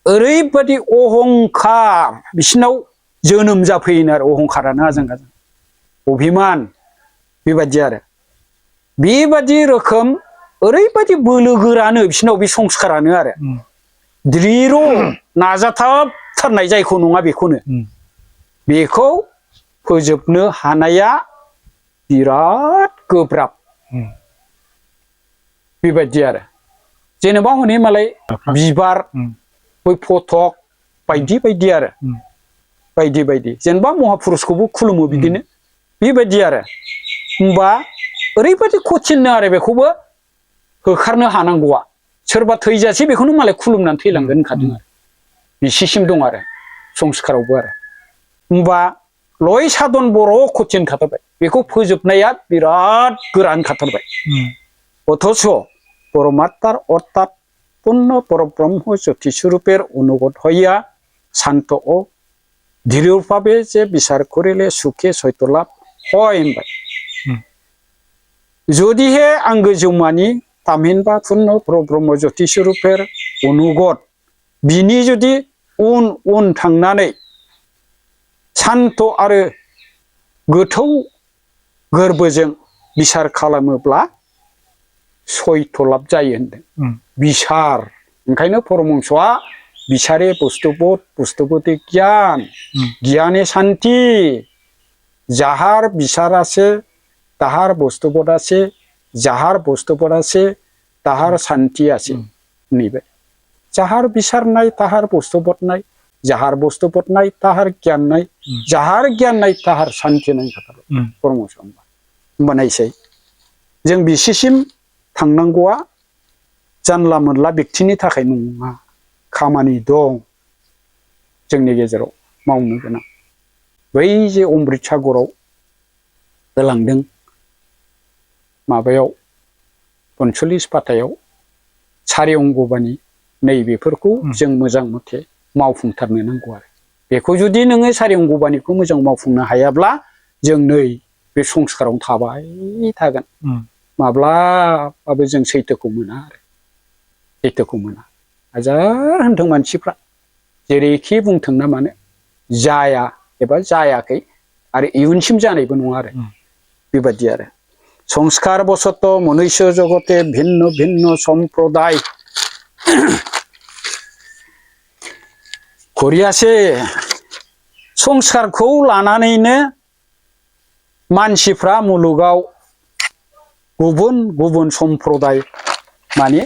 ओरैबादि अहंखार बिसिनाव जोनोम जाफैयो आरो अहंखारानो आजां गाजां अभिमान बेबायदि आरो बेबायदि रोखोम ओरैबादि बोलोगोरानो बिसिनाव बे संस्कारानो आरो दृढ़ नाजाथाबथारनाय जायखौ नङा बेखौनो बेखौ फोजोबनो हानाया बिराद गोब्राब बेबायदि आरो जेनेबा हनै मालाय बिबार बै फटक बायदि बायदि आरो बायदि बायदि जेनेबा महापुरुषखौबो खुलुमो बिदिनो बेबायदि आरो होमबा ओरैबायदि कठिननो आरो बेखौबो होखारनो हानांगौआ सोरबा थैजासे बेखौनो मालाय खुलुमनानै थैलांगोन होनखादों आरो बिसिसिम दं आरो संस्कारावबो आरो होमबा लय साधन बर' कठिन खाथारबाय बेखौ फोजोबनाया बिराद गोरा होनखाथारबाय अथच परमात्मार अर्थात पूर्ण परब्रह्म ज्योतिस्वरूपेर অনুগত হইয়া শান্ত ও দৃঢ়ভাবে যে বিচার করিলে সুখে সৈত লাভ হয় होनबाय যদিহে आंगो जिउमानि तामहिनबा पूर्ण परब्रह्म ज्योतिस्वरूपेर অনুগত बिनि जुदि उन थांनानै शान्त आरो गोथौ गोरबोजों बिचार खालामोब्ला सैथ लाभ जायो होनदों बिचार ओंखायनो परमहंसआ बिचारे बुस्तुबोध बुस्तुबोधि ज्ञान ज्ञाने शांति যাহার বিচার আছে তাহার বস্তুবোধ আছে যাহার বস্তুবোধ আছে তাহার শান্তি আছে নিবে যাহার বিচার নাই তাহার বস্তুবোধ নাই যাহার বস্তুবোধ নাই তাহার জ্ঞান নাই যাহার জ্ঞान নাই তাহার শান্তি নাই কথা परमहंस होनबानायसै जों बिसिसिम थांनांगौआ जानला मोनला व्यक्तिनि थाखाय नङा खामानि दं जोंनि गेजेराव मावनो गोनां बै जे अमृत सागराव होलांदों माबायाव 39 पातायाव सारि अंगबानि नैबेफोरखौ जों मोजां मथे मावफुंथारनो नांगौ आरो बेखौ जुदि नोङो सारि अंगबानिखौ मोजां मावफुंनो हायाब्ला जों नै बे संस्कारावनो थाबाय थागोन माब्लाबाबो जों सैथोखौ मोना आरो सैथोखौ मोना हाजार होनथों मानसिफ्रा जेरैखि बुंथों ना मानो जाया एबा जायाखै आरो इयुनसिम जानायबो नङा आरो बेबायदि आरो संस्कार बसत मनुष्य जगते भिन्न भिन्न सम्प्रदाय करियासे संस्कारखौ लानानैनो मानसिफ्रा मुलुगाव गुबुन गुबुन सम्प्रदाय माने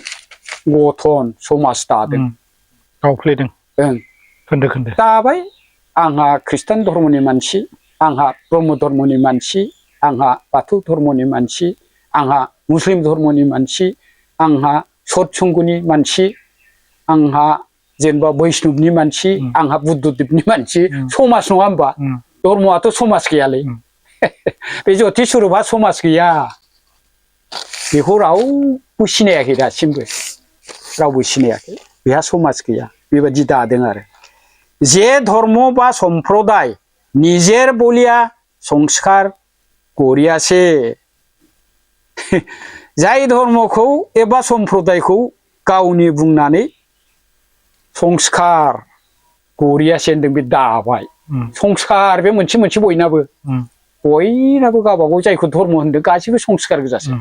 गठन समाज दादों गावफ्लेदों ओं खोन्दो खोन्दो दाबाय आंहा खृष्टान धर्मनि मानसि आंहा ब्रह्म धर्मनि मानसि आंहा बाथौ धर्मनि मानसि आंहा मुस्लिम धर्मनि मानसि आंहा सतसंगनि मानसि आंहा जेनेबा बैष्णबनि मानसि आंहा बुद्धदेबनि मानसि समाज नङा होमबा धर्मआथ' समाज गैयालै बे जति स्वरूपा समाज गैया बेखौ रावबो सिनायाखै दासिमबो रावबो सिनायाखै बेहा समाज गैया बेबायदि दादों आरो जे धर्म बा सम्प्रदाय निजेर बलिया संस्कार करियासे जाय धर्मखौ एबा सम्प्रदायखौ गावनि बुंनानै संस्कार करियासे होनदों बे दाबाय संस्कार बे मोनसे मोनसे बयनाबो गावबागाव जायखौ धर्म होनदों गासिबो संस्कार गोजासो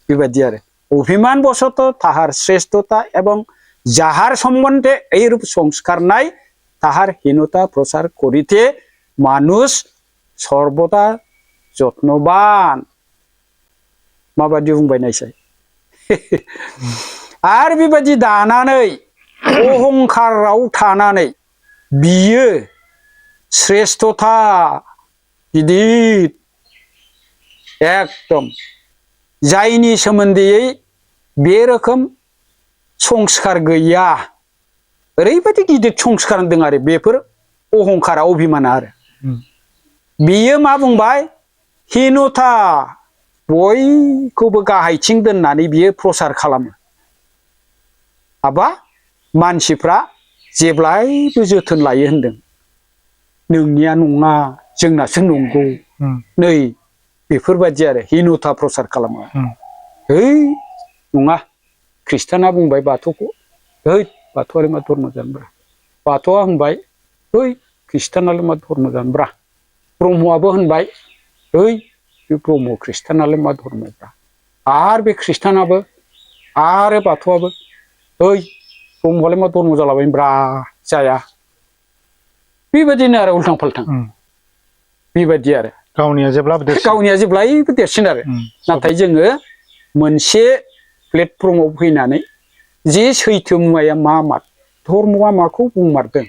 बेबायदि आरो अभिमान बसत ताहार श्रेष्ठता एवं যাহার সম্বন্ধে এইরূপ সংস্কার নাই তাহার হীনতা প্রচার করিতে মানুষ সর্বদা যত্নবান माबादि बुंबाय नायसाय आरो बेबायदि दानानै अहंकाराव थानानै बियो श्रेष्ठता गिदिर एकदम जायनि सोमोन्दै बे रोखोम संस्कार गैया ओरैबायदि गिदिर संस्कार होनदों आरो बेफोर अहंकारा अभिमाना आरो बियो मा बुंबाय हीनता बयखौबो गाहायथिं दोननानै बियो प्रसार खालामो हाबा मानसिफ्रा जेब्लायबो जोथोन लायो होनदों नोंनिया नङा जोंनासो नंगौ नै बेफोरबायदि आरो हीनता प्रसार खालामो है नङा खृष्टाना बुंबाय बाथौखौ है बाथौआलाय मा धर्म जानोब्रा बाथौआ होनबाय है खृष्टानालाय मा धर्म जानोब्रा ब्रह्मआबो होनबाय है बे ब्रह्म खृष्टानालाय मा धर्मब्रा आरो बे खृष्टानाबो आरो बाथौआबो है ब्रह्मआलाय मा धर्म जालाबायब्रा जाया बेबायदिनो आरो उल्थां फाल्थां बेबायदि आरो गावनिया जेब्लायबो देरसिन आरो नाथाय जोङो मोनसे प्लेटफर्माव फैनानै जे सैथो मुवाया मा मा धर्मआ माखौ बुंमारदों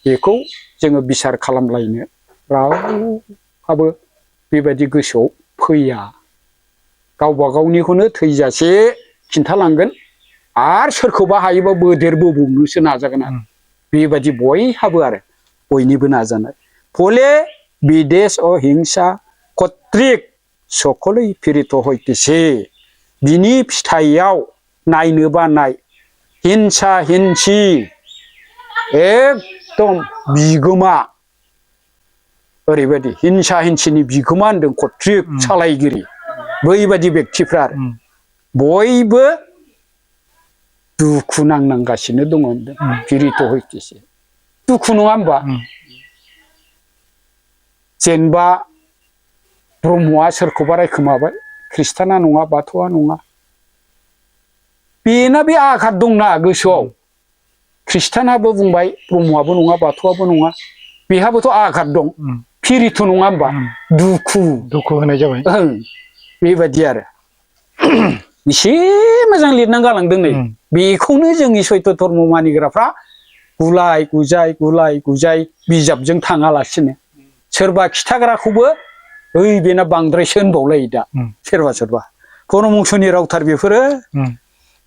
बेखौ जोङो बिसार खालामलायनो रावहाबो बेबायदि गोसोआव फैया गावबा गावनिखौनो थैजासे खिन्थालांगोन आरो सोरखौबा हायोबा बोदेरबोबावनोसो नाजागोन आरो बेबायदि बयहाबो आरो बयनिबो नाजानाय फले বিদেশ ও হিংসা কর্তৃক সকলেই পীড়িত হইতেছে बिनि फिथाइयाव नायनो बानाय हिंसा हिंसी एकदम बिगोमा ओरैबायदि हिंसा हिंसीनि बिगोमा होनदों कर्तृक सालायगिरि बैबायदि व्यक्तिफ्रा बयबो दुखु नांनांगासिनो दङ होनदों पीड़ित हइतेছে दुखु नङा होमबा जेनेबा ब्रह्मआ सोरखौबा रायखोमाबाय खृष्टाना नङा बाथौआ नङा बेना बे आघात दंना गोसोआव खृष्टानाबो बुंबाय ब्रह्मआबो नङा बाथौआबो नङा बेहाबोथ' आघात दं पीड़ित नङा होमबा दुखु होनाय जाबाय बेबायदि आरो एसे मोजां लिरना गालांदों नै बेखौनो जोंनि सैत्य धर्म मानिग्राफ्रा गुलाय गुजाय बिजाबजों थाङालासिनो सोरबा खिथाग्राखौबो ओइ बेना बांद्रायसो होनबावलायो दा सोरबा परमहंसनि रावथार बेफोरो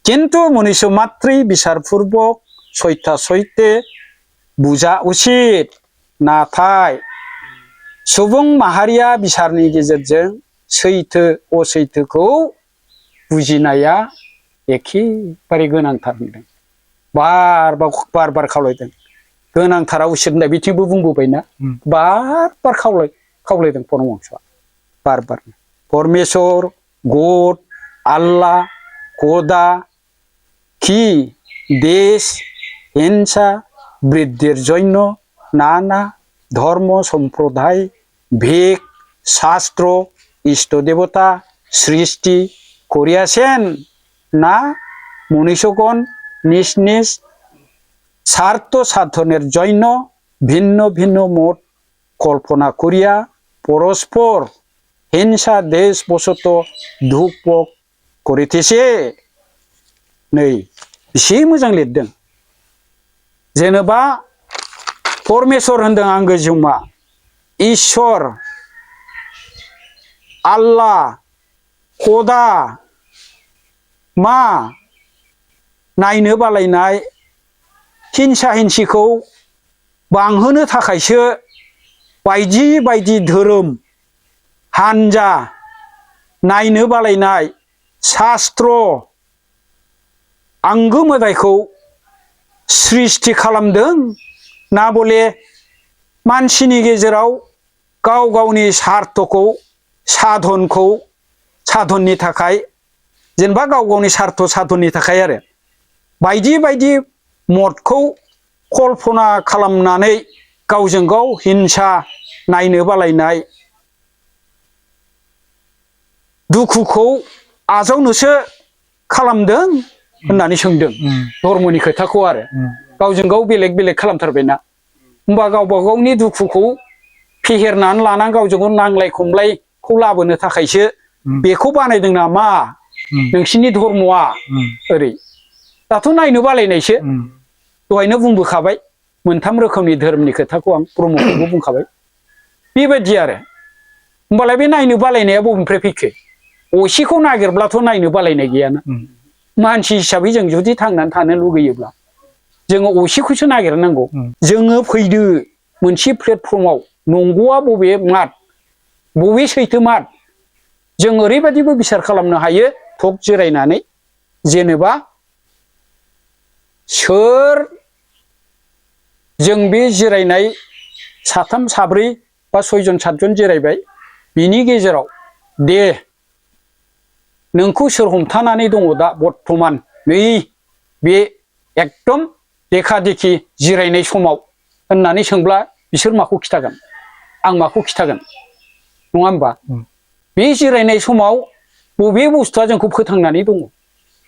किन्तु मनुष्य मात्रै बिसारपूर्वक सयथा सयते बुजा उचित नाथाय सुबुं माहारिया बिसारनि गेजेरजों सैथो असैथोखौ बुजिनाया एखेबारे गोनांथार होनदों। बार बार खावलायदों। गोनांथारा उसोरनाय बिथिंबो बुंबोबायना बार खावलायदों परमहंसआ बार परमेश्वर गॉड আল্লাহ খোদা কি দেশ হিংসা বৃদ্ধির জন্য নানা ধর্ম সম্প্রদায় ভেক শাস্ত্র ইষ্ট দেবতা সৃষ্টি করিয়াছেন না মনীষগণ নিজ নিজ স্বার্থ সাধনের জন্য ভিন্ন ভিন্ন মত কল্পনা করিয়া পরস্পর হিংসা দেশ বশত ধুকপক করিতেছে। नै एसे मोजां लिरदों। जेनेबा परमेश्वर होनदों आंगो जिउमा इसोर आल्लाह खदा मा नायनो बालायनाय हिंसा हिंसिखौ बांहोनो थाखायसो बायदि बायदि धोरोम हानजा नायनो बालायनाय शास्त्र आंगो मोदायखौ सृष्टि खालामदों ना बले मानसिनि गेजेराव गाव गावनि सार्थखौ साधननि थाखाय जेनेबा गाव गावनि सार्थ साधननि थाखाय आरो बायदि बायदि मदखौ कल्पना खालामनानै गावजों गाव हिंसा नायनो बालायनाय दुखुखौ आजावनोसो खालामदों होननानै सोंदों धर्मनि खोथाखौ आरो गावजों गाव बेलेग बेलेग खालामथारबायना होमबा गावबा गावनि दुखुखौ फेहेरनानै लानानै गावजों गाव नांलाय खमलायखौ लाबोनो थाखायसो बेखौ बानायदों नामा नोंसिनि धर्मआ ओरै दाथ' नायनो बालायनायसो दहायनो बुंबोखाबाय मोनथाम रोखोमनि धोरोमनि खोथाखौ आं ब्रह्मखौबो बुंखाबाय बेबायदि आरो होमबालाय बे नायनो बालायनाया बबेनिफ्राय फैखो असेखौ नागिरब्लाथ' नायनो बालायनाय गैयाना मानसि हिसाबै जों जुदि थांनानै थानो लुगैयोब्ला जोङो असेखौसो नागिरनांगौ जोङो फैदो मोनसे प्लेटफर्माव नंगौआ बबे मात बबे सैथो मात जों ओरैबायदिबो बिसार खालामनो हायो थक जिरायनानै जेनेबा सोर जों बे जिरायनाय साथाम साब्रै बा सयजन सातजन जिरायबाय बिनि गेजेराव दे नोंखौ सोर हमथानानै दङ दा बर्थमान नै बे एकदम देखा देखि जिरायनाय समाव होननानै सोंब्ला बिसोर माखौ खिथागोन आं माखौ खिथागोन नङा होमबा बे जिरायनाय समाव बबे बुस्थुआ जोंखौ फोथांनानै दङ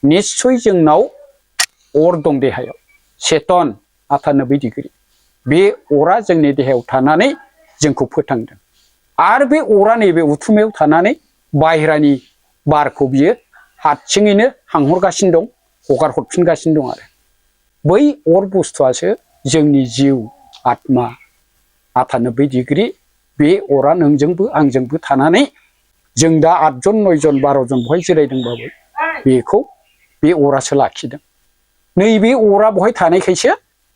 निश्चय जोंनाव अर दं देहायाव सेतन 98 डिग्री बे अरा जोंनि देहायाव थानानै जोंखौ फोथांदों आरो बे अरा नैबे उथुमायाव थानानै बाहेरानि बारखौ बियो हारसिङैनो हांहरगासिनो दं हगार हरफिनगासिनो दं आरो बै अर बुस्थुआसो जोंनि जिउ आत्मा 98 डिग्री बे अरा नोंजोंबो आंजोंबो थानानै जों दा 8 जन 9 जन 12 जन बहाय जिरायदोंबाबो बेखौ बे अरासो लाखिदों नैबे अरा बहाय थानायखायसो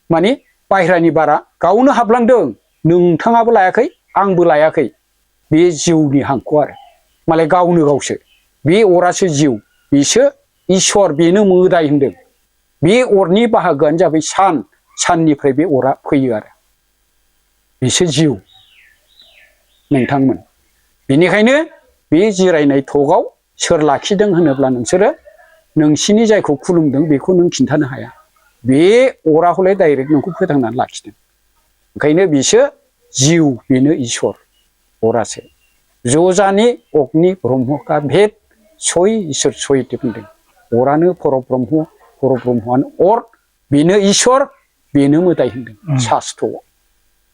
माने बाहेरानि बारा गावनो हाबलांदों नोंथाङाबो लायाखै आंबो लायाखै बे जिउनि हांखौ आरो मालाय गावनो गावसो बे अरासो जिउ बिसो इसोर बेनो मोदाय होनदों बे अरनि बाहागोआनो जाबाय साननिफ्राय बे अरा फैयो आरो बिसो जिउ नोंथांमोन बेनिखायनो बे जिरायनाय थकआव सोर लाखिदों होनोब्ला नोंसोरो नोंसिनि जायखौ खुलुमदों बेखौ नों खिन्थानो हाया बे अरा हले डाइरेक्ट नोंखौ फोथांनानै लाखिदों ओंखायनो बिसो जिउ बेनो इसोर अरासो जजानि अग्नि ब्रह्म का भेद सय इसोर सयते बुंदों अरानो परब्रह्मआनो अर बेनो इसोर बेनो मोदाय होनदों शास्त्रआव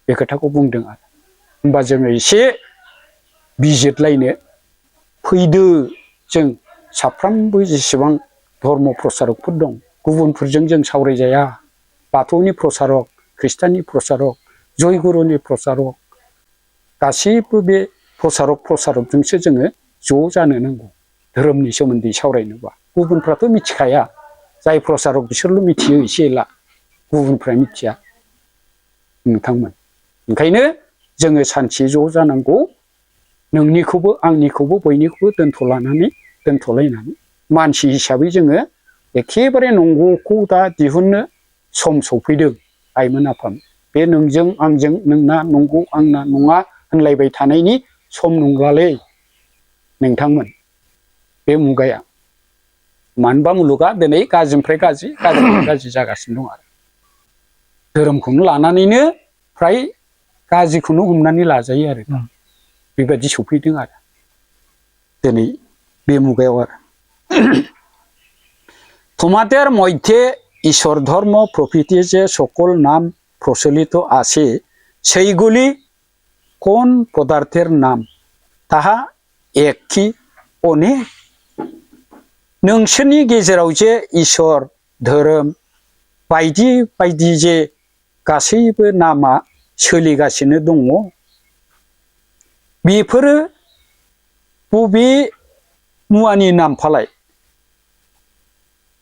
बे खोथाखौ बुंदों आरो होमबा जोङो एसे बिजिरलायनो फैदो जों साफ्रोमबो जेसेबां धर्म प्रसारकफोर दं गुबुनफोरजों जों सावरायजाया बाथौनि प्रसारक ख्रिस्टाननि प्रसारक जयगुरुनि प्रसारक गासैबो बे प्रसारकजोंसो जोङो ज' जानो नांगौ धोरोमनि सोमोन्दै सावरायनोबा गुबुनफ्राथ' मिथिखाया जाय प्रसारक बिसोरल' मिथियो एसे एला गुबुनफ्रा मिथिया नोंथांमोन ओंखायनो जोङो सानसे ज' जानांगौ नोंनिखौबो आंनिखौबो बयनिखौबो दोनथ'लायनानै मानसि हिसाबै जोङो एखेबारे नंगौखौ दा दिहुननो सम सफैदों आइमोन आफामोन। बे नोंजों आंजों नोंना नंगौ आंना नङा होनलायबाय थानायनि सम नंलालै नोंथांमोन बे मुगाया। मानोबा मुलुगा दिनै गाज्रिनिफ्राय गाज्रि गाज्रिनिफ्राय गाज्रि जागासिनो दं आरो धोरोमखौनो लानानैनो फ्राय गाज्रिखौनो हमनानै लाजायो आरो बेबायदि सफैदों आरो दिनै बे मुगायाव आरो তোমাদের মধ্যে ঈশ্বর ধর্ম প্রভৃতি যে সকল নাম প্রচলিত আছে সেইগুলি কোন পদার্থের নাম তাহা এক কি अनेक नोंसोरनि गेजेराव जे इसोर धोरोम बायदि बायदि जे गासैबो नामा सोलिगासिनो दङ बेफोरो बबे मुवानि नामफालाय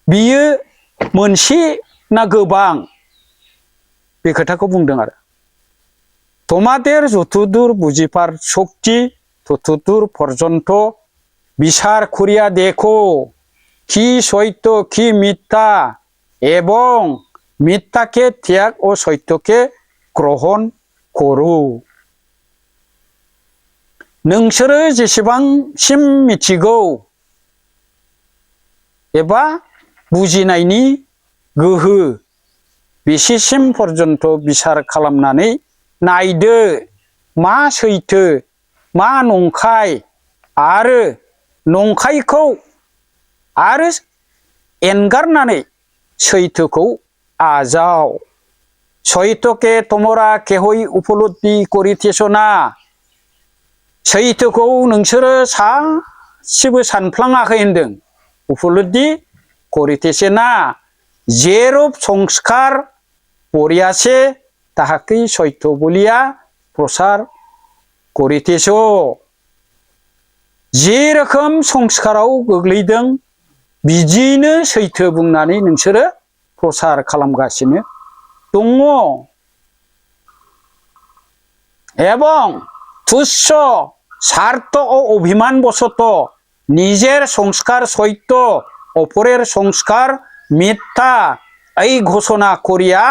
बियो मोनसे ना गोबां बे खोथाखौ बुंदों आरो তোমাদের যতদূর বুঝিবার শক্তি ততদূর পর্যন্ত বিচার করিয়া দেখো কি সত্য কি মিথ্যা এবং মিথ্যাকে ত্যাগ ও সত্যকে গ্রহণ করো नोंसोरो जेसेबांसिम मिथिगौ एबा बुजिनायनि गोहो बेसेसिम पर्यन्त बिसार खालामनानै नायदो मा सैथो मा नंखाय आरो नंखायखौ आरो एंगारनानै सैथोखौ आजाव सैथोके तमरा केहई उपलब्धि करितेछ ना सैथोखौ नोंसोरो सासेबो सानफ्लाङाखै होनदों उपलब्धि करितेछ ना जेरूप संस्कार करियाछे ताहाकेই सत्य बलिया प्रचार करितेछ जे रोखोम संस्काराव गोग्लैदों बिदिनो सैथो बुंनानै नोंसोरो प्रचार खालामगासिनो दङ এবং তুচ্ছ স্বার্থ ও অভিমান বশত নিজের সংস্কার সত্য অপরের সংস্কার মিথ্যা এই ঘোষণা করিয়া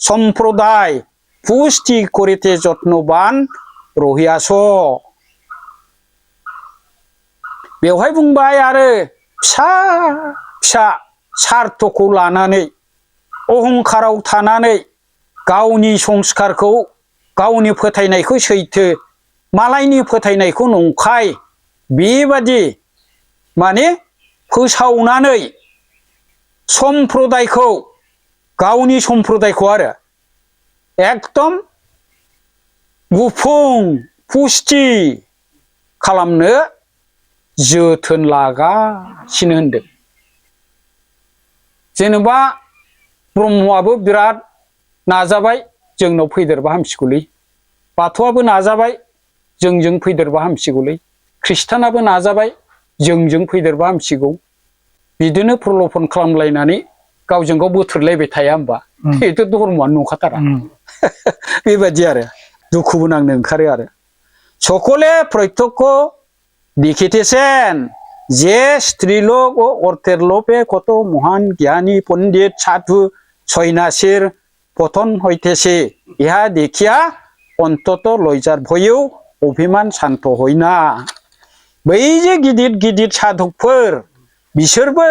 সম্প্রদায় পুষ্টি করিতে যত্নবাन रहियाछ बेवहाय बुंबाय आरो फिसा फिसा स्वार्थखौ लानानै अहंकाराव थानानै गावनि संस्कारखौ गावनि फोथायनायखौ सैथो मालायनि फोथायनायखौ नंखाय बेबादि माने फोसावनानै सम्प्रदायखौ गावनि सम्प्रदायखौ आरो एकदम गुफुं पुष्टि खालामनो जोथोन लागासिनो होनदों जेनेबा ब्रह्मआबो बिराद नाजाबाय जोंनाव फैदेरबा हामसिगौलै बाथौआबो नाजाबाय जोंजों फैदेरबा हामसिगौलै ख्रिस्टानाबो नाजाबाय जोंजों फैदेरबा हामसिगौ बिदिनो प्रलपन खालामलायनानै गावजों गाव बोथोरलायबाय थाया होमबा बेथ' धर्मआनो नंखाथारा बेबायदि आरो दुखुबो नांनो ओंखारो आरो সকলে প্রত্যক্ষ দেখিতেছেন যে স্ত্রীলোক ও অর্থের লোভে কত মহান জ্ঞানী পণ্ডিত সাধু সন্ন্যাসীর পতন হইতেছে ইহা দেখিয়া অন্তত লজ্জার ভয়েও অভিমান শান্ত হয় না बै जे गिदिर गिदिर साधुफोर बिसोरबो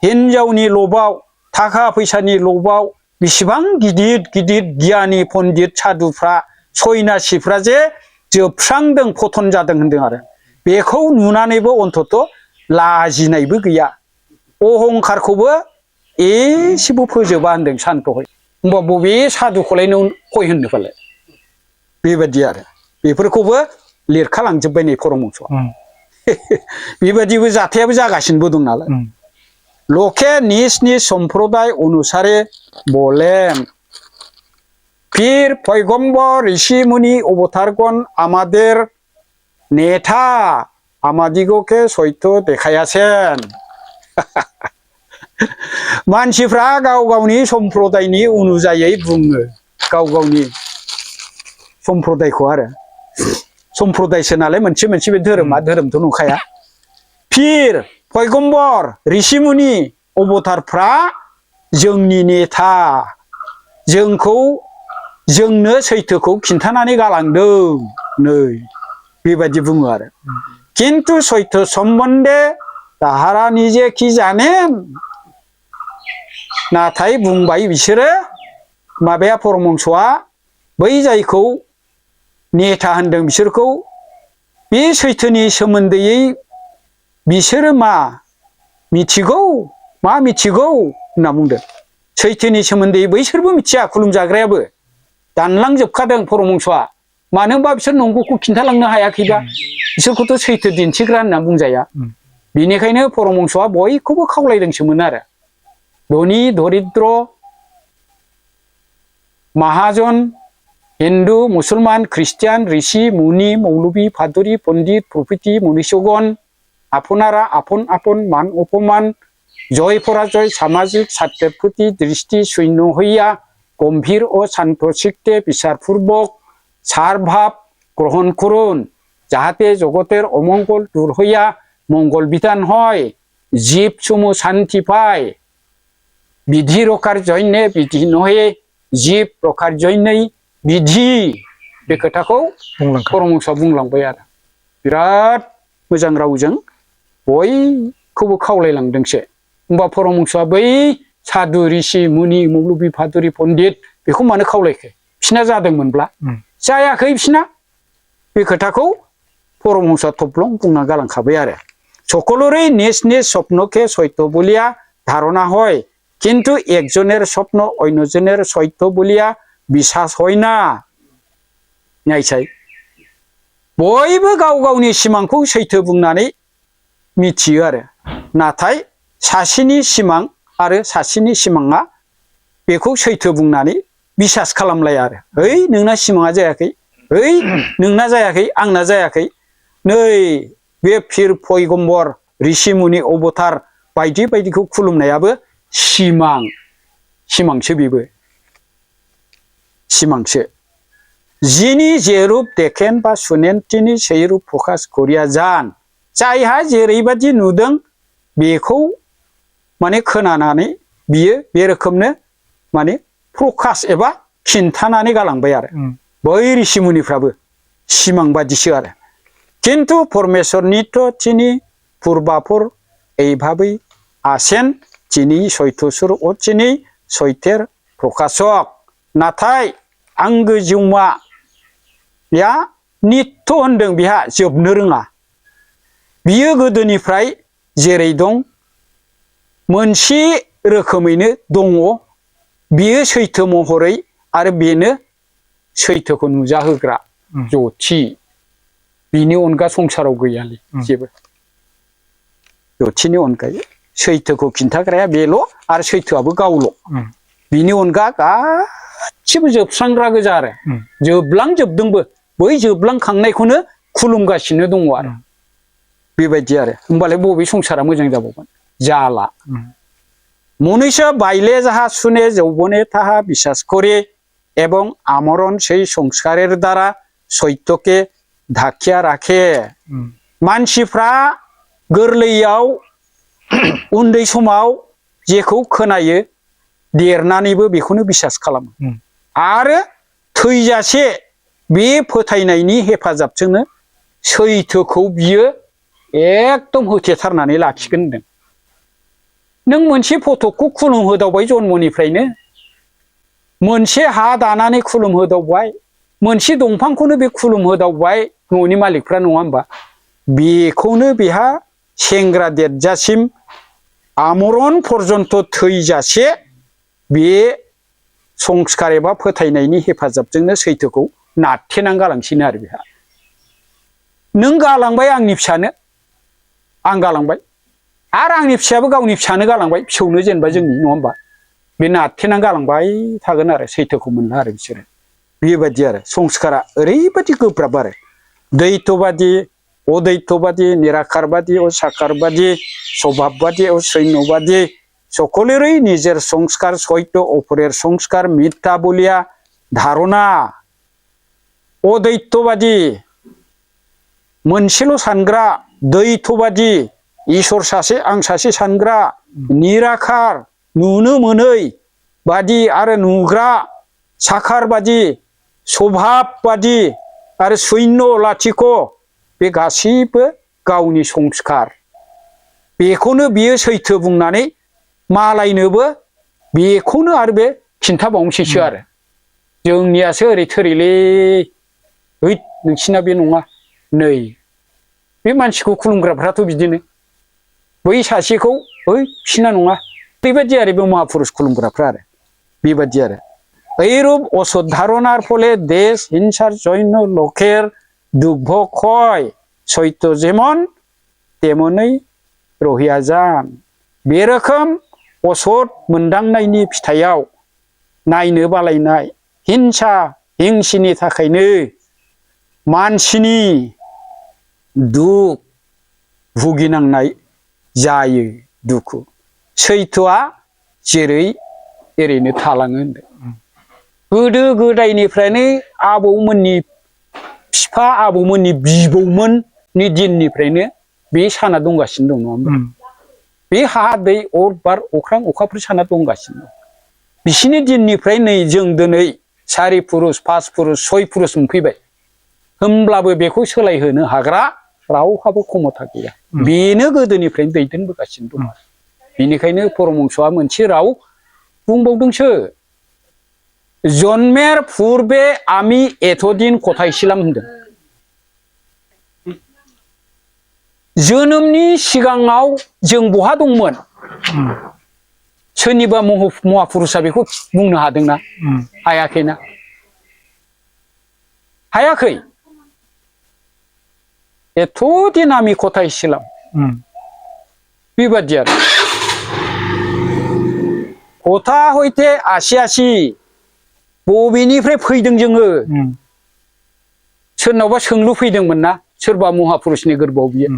हिनजावनि लबाव थाखा फैसानि लबाव बिसिबां गिदिर गिदिर गियानी पण्डित साधुफ्रा सन्यासिफ्रा जे जोबस्रांदों पतन जादों होनदों आरो बेखौ नुनानैबो अन्तत लाजिनायबो गैया अहंकारखौबो एसेबो फोजोबा होनदों शान्तहै होमबा बबे साधुखौलाय नों कय होननो फालाय बेबायदि आरो बेफोरखौबो लिरखालांजोब्बाय नै परमहंसआ बेबायदिबो जाथायाबो जागासिनोबो दं नालाय लोके निज निज सम्प्रदाय अनुसारे বলেন পীর পয়গম্বর ঋষি মুনি অবতারগণ আমাদের নেতা আমাদিগকে সত্য দেখাইয়াছেন मानसिफ्रा गाव गावनि सम्प्रदायनि अनुजायै बुङो गाव गावनि सम्प्रदायखौ आरो सम्प्रदायसो नालाय मोनसे मोनसे बे धोरोमा धोरोमथ' नंखाया पीर पैगम्बर ऋषिमुनि अबतारफ्रा जोंनि नेता जोंनो सैथोखौ खिन्थानानै गालांदों नै बेबायदि बुङो आरो किन्तु सैथो सम्बन्धे ताहारा निजे कि जानेन नाथाय बुंबाय बिसोरो माबाया परमहंसआ बै जायखौ नेता होनदों बिसोरखौ बे सैथोनि सोमोन्दैयै बिसोरो मा मिथिगौ होनना बुंदों सैथोनि सोमोन्दै बैसोरबो मिथिया खुलुमजाग्रायाबो दानलांजोबखादों परमहंसआ मानो होनबा बिसोर नंगौखौ खिन्थालांनो हायाखैबा बिसोरखौथ' सैथो दिन्थिग्रा होनना बुंजाया बेनिखायनो परमहंसआ बयखौबो खावलायदोंसोमोन आरो धनी दरिद्र महाजन हिंदू मुसलमान ख्रिस्टियान ऋषि मुनि मौलवी फादुरी पण्डित प्रफिति मनीषगण आपनारा आपन आपन मान अपमान जय पराजय सामाजिक सात्येर प्रति दृष्टि शून्य हইয়া गम्भीर और शांत चित्ते विचारपूर्वक सार भाव ग्रहण করুন যাহাতে জগতের অমঙ্গল দূর হইয়া মঙ্গল বিধান হয় জীব সমূহ শান্তি পায় বিধি রক্ষার জন্য বিধি নহে জীব রক্ষার জন্যই বিধি बे खोथाखौ परमहंसआ बुंलांबाय आरो बिराद मोजां रावजों बयखौबो खावलायलांदोंसो होमबा परमहंसआ बै साधु ऋषि मुनि मौलवी फादुरी पण्डित बेखौ मानो खावलायखो बिसिना जादोंमोनब्ला जायाखै बिसिना बे खोथाखौ परमहंसआ थब्लं बुंना गालांखाबाय आरो সকলেরই নিজ নিজ স্বপ্নকে সত্য বলিয়া ধারণা হয় কিন্তু একজনের স্বপ্ন অন্যজনের সত্য বলিয়া বিশ্বাস হয় না नायसाय बयबो गाव गावनि सिमांखौ सैथो बुंनानै मिथियो आरो नाथाय सासेनि सिमां आरो सासेनि सिमाङा बेखौ सैथो बुंनानै बिसास खालामलाया आरो ओइ नोंना सिमाङा जायाखै ओइ नोंना जायाखै आंना जायाखै नै बे फिर पैगम्बर ऋषि मुनि अबतार बायदि बायदिखौ खुलुमनायाबो सिमांसो बेबो सिमांसो যিনি যে রূপ দেখেন বা শুনেন তিনি সেই রূপ প্রকাশ করিয়া যান जायहा जेरैबादि नुदों बेखौ माने खोनानानै बियो बे रोखोमनो माने प्रकाश एबा खिन्थानानै गालांबाय आरो बै ऋषिमुनिफ्राबो सिमां बादिसो आरो किन्तु परमेश्वरनिथ' তিনি পূর্বাপর এইভাবেই আছেন তিনি সত্যস্বর ও তিনি সত্যের প্রকাশক नाथाय आंगो जिउमा या नित्य होनदों बिहा जोबनो रोङा बियो गोदोनिफ्राय जेरै दं मोनसे रोखोमैनो दङ बियो सैथो महरै आरो बेनो सैथोखौ नुजाहोग्रा ज्योति बिनि अनगा संसाराव गैयालै जेबो ज्योतिनि अनगायै सैथोखौ खिन्थाग्राया बेल' आरो सैथोआबो गावल' बिनि अनगा गासिबो जोबस्रांग्रा गोजा आरो जोबलांजोबदोंबो बै जोबलांखांनायखौनो खुलुमगासिनो दङ आरो बेबायदि आरो होमबालाय बबे संसारा मोजां जाबावगोन जाला মনুষ্য বাইলে যাহা শুনে যৌবনে তাহা বিশ্বাস করে এবং আমরণ সেই সংস্কারের দ্বারা সত্যকে ঢাকিয়া রাখে मानसिफ्रा गोरलैयाव उन्दै समाव जेखौ खोनायो देरनानैबो बेखौनो बिसास खालामो आरो थैजासे बे फोथायनायनि हेफाजाबजोंनो सैथोखौ बियो एकदम होथेथारनानै लाखिगोन होनदों नों मोनसे फटकखौ खुलुमहोदावबाय जन्मनिफ्रायनो मोनसे हा दानानै खुलुमहोदावबाय मोनसे दंफांखौनो बे खुलुमहोदावबाय न'नि मालिकफ्रा नङा होमबा बेखौनो बेहा सेंग्रा देरजासिम आमरण पर्यन्त थैजासे बे संस्कार एबा फोथायनायनि हेफाजाबजोंनो सैथोखौ नारथेनानै गालांसिनो आरो बेहा नों गालांबाय आंनि फिसानो आं गालांबाय आरो आंनि फिसायाबो गावनि फिसानो गालांबाय फिसौनो जेनेबा जोंनि नङा होमबा बे नारथेनानै गालांबाय थागोन आरो सैथोखौ मोनला आरो बिसोरो बेबायदि आरो संस्कारा ओरैबायदि गोब्राब आरो द्वैतबादि अद्वैतबादि निराकारबादि ও সাকারবাদী স্বভাববাদী ও শূন্যবাদী সকলেরই নিজের সংস্কার সত্য অপরের সংস্কার মিথ্যা বলিয়া ধারণা अद्वैतबादि मोनसेल' सानग्रा द्वैतबादि इसोर सासे आं सासे सानग्रा निराखार नुनो मोनै बादि आरो नुग्रा साखार बादि स्वभाब बादि आरो शून्य लाथिख' बे गासैबो गावनि संस्कार बेखौनो बियो सैथो बुंनानै मालायनोबो बेखौनो आरो बे खिन्थाबावनोसैसो आरो जोंनियासो ओरै थोरैलै ओइ नोंसिना बे नङा नै बे मानसिखौ खुलुमग्राफ्राथ' बिदिनो बै सासेखौ ओइ बिसिना नङा बेबायदि आरो बे महापुरुष खुलुमग्राफ्रा आरो बेबायदि आरो এইরূপ অসৎ ধারণার ফলে দেশ হিংসার জন্য লোকের দুর্ভোগ হয় সত্য যেমন তেমনই রহিয়া যান बे रोखोम असत मोनदांनायनि फिथाइयाव नायनो बालायनाय हिंसा हिंसिनि थाखायनो मानसिनि दुख भुगिनांनाय जायो दुखु सैथोआ जेरै एरैनो थालाङो होनदों गोदो गोदायनिफ्रायनो आबौमोननि बिफा आबौमोननि बिबौमोननि दिननिफ्रायनो बे साना दंगासिनो दं नङा होमबा बे हा दै अर बार अख्रां अखाफोर साना दंगासिनो दं बिसिनि दिननिफ्राय नै जों दिनै 4 पुरुष 5 पुरुष 6 पुरुष मोनफैबाय होमब्लाबो बेखौ सोलायहोनो हाग्रा रावहाबो क्षमता गैया बेनो गोदोनिफ्रायनो दैदेनबोगासिनो दं बेनिखायनो परमहंसआ मोनसे राव बुंबावदोंसो जन्मेर पूर्वे आमी एतदिन कथायছিলাম होनदों जोनोमनि सिगाङाव जों बहा दंमोन सोरनिबा महापुरुषा बेखौ बुंनो हादोंना हायाखैना हायाखै एतदिन आमी कथायছিলাম बेबादि आरो कथा हयते आसि आसि बबेनिफ्राय फैदों जोङो सोरनावबा सोंलु फैदोंमोन ना सोरबा महापुरुषनि गोरबोआव बियो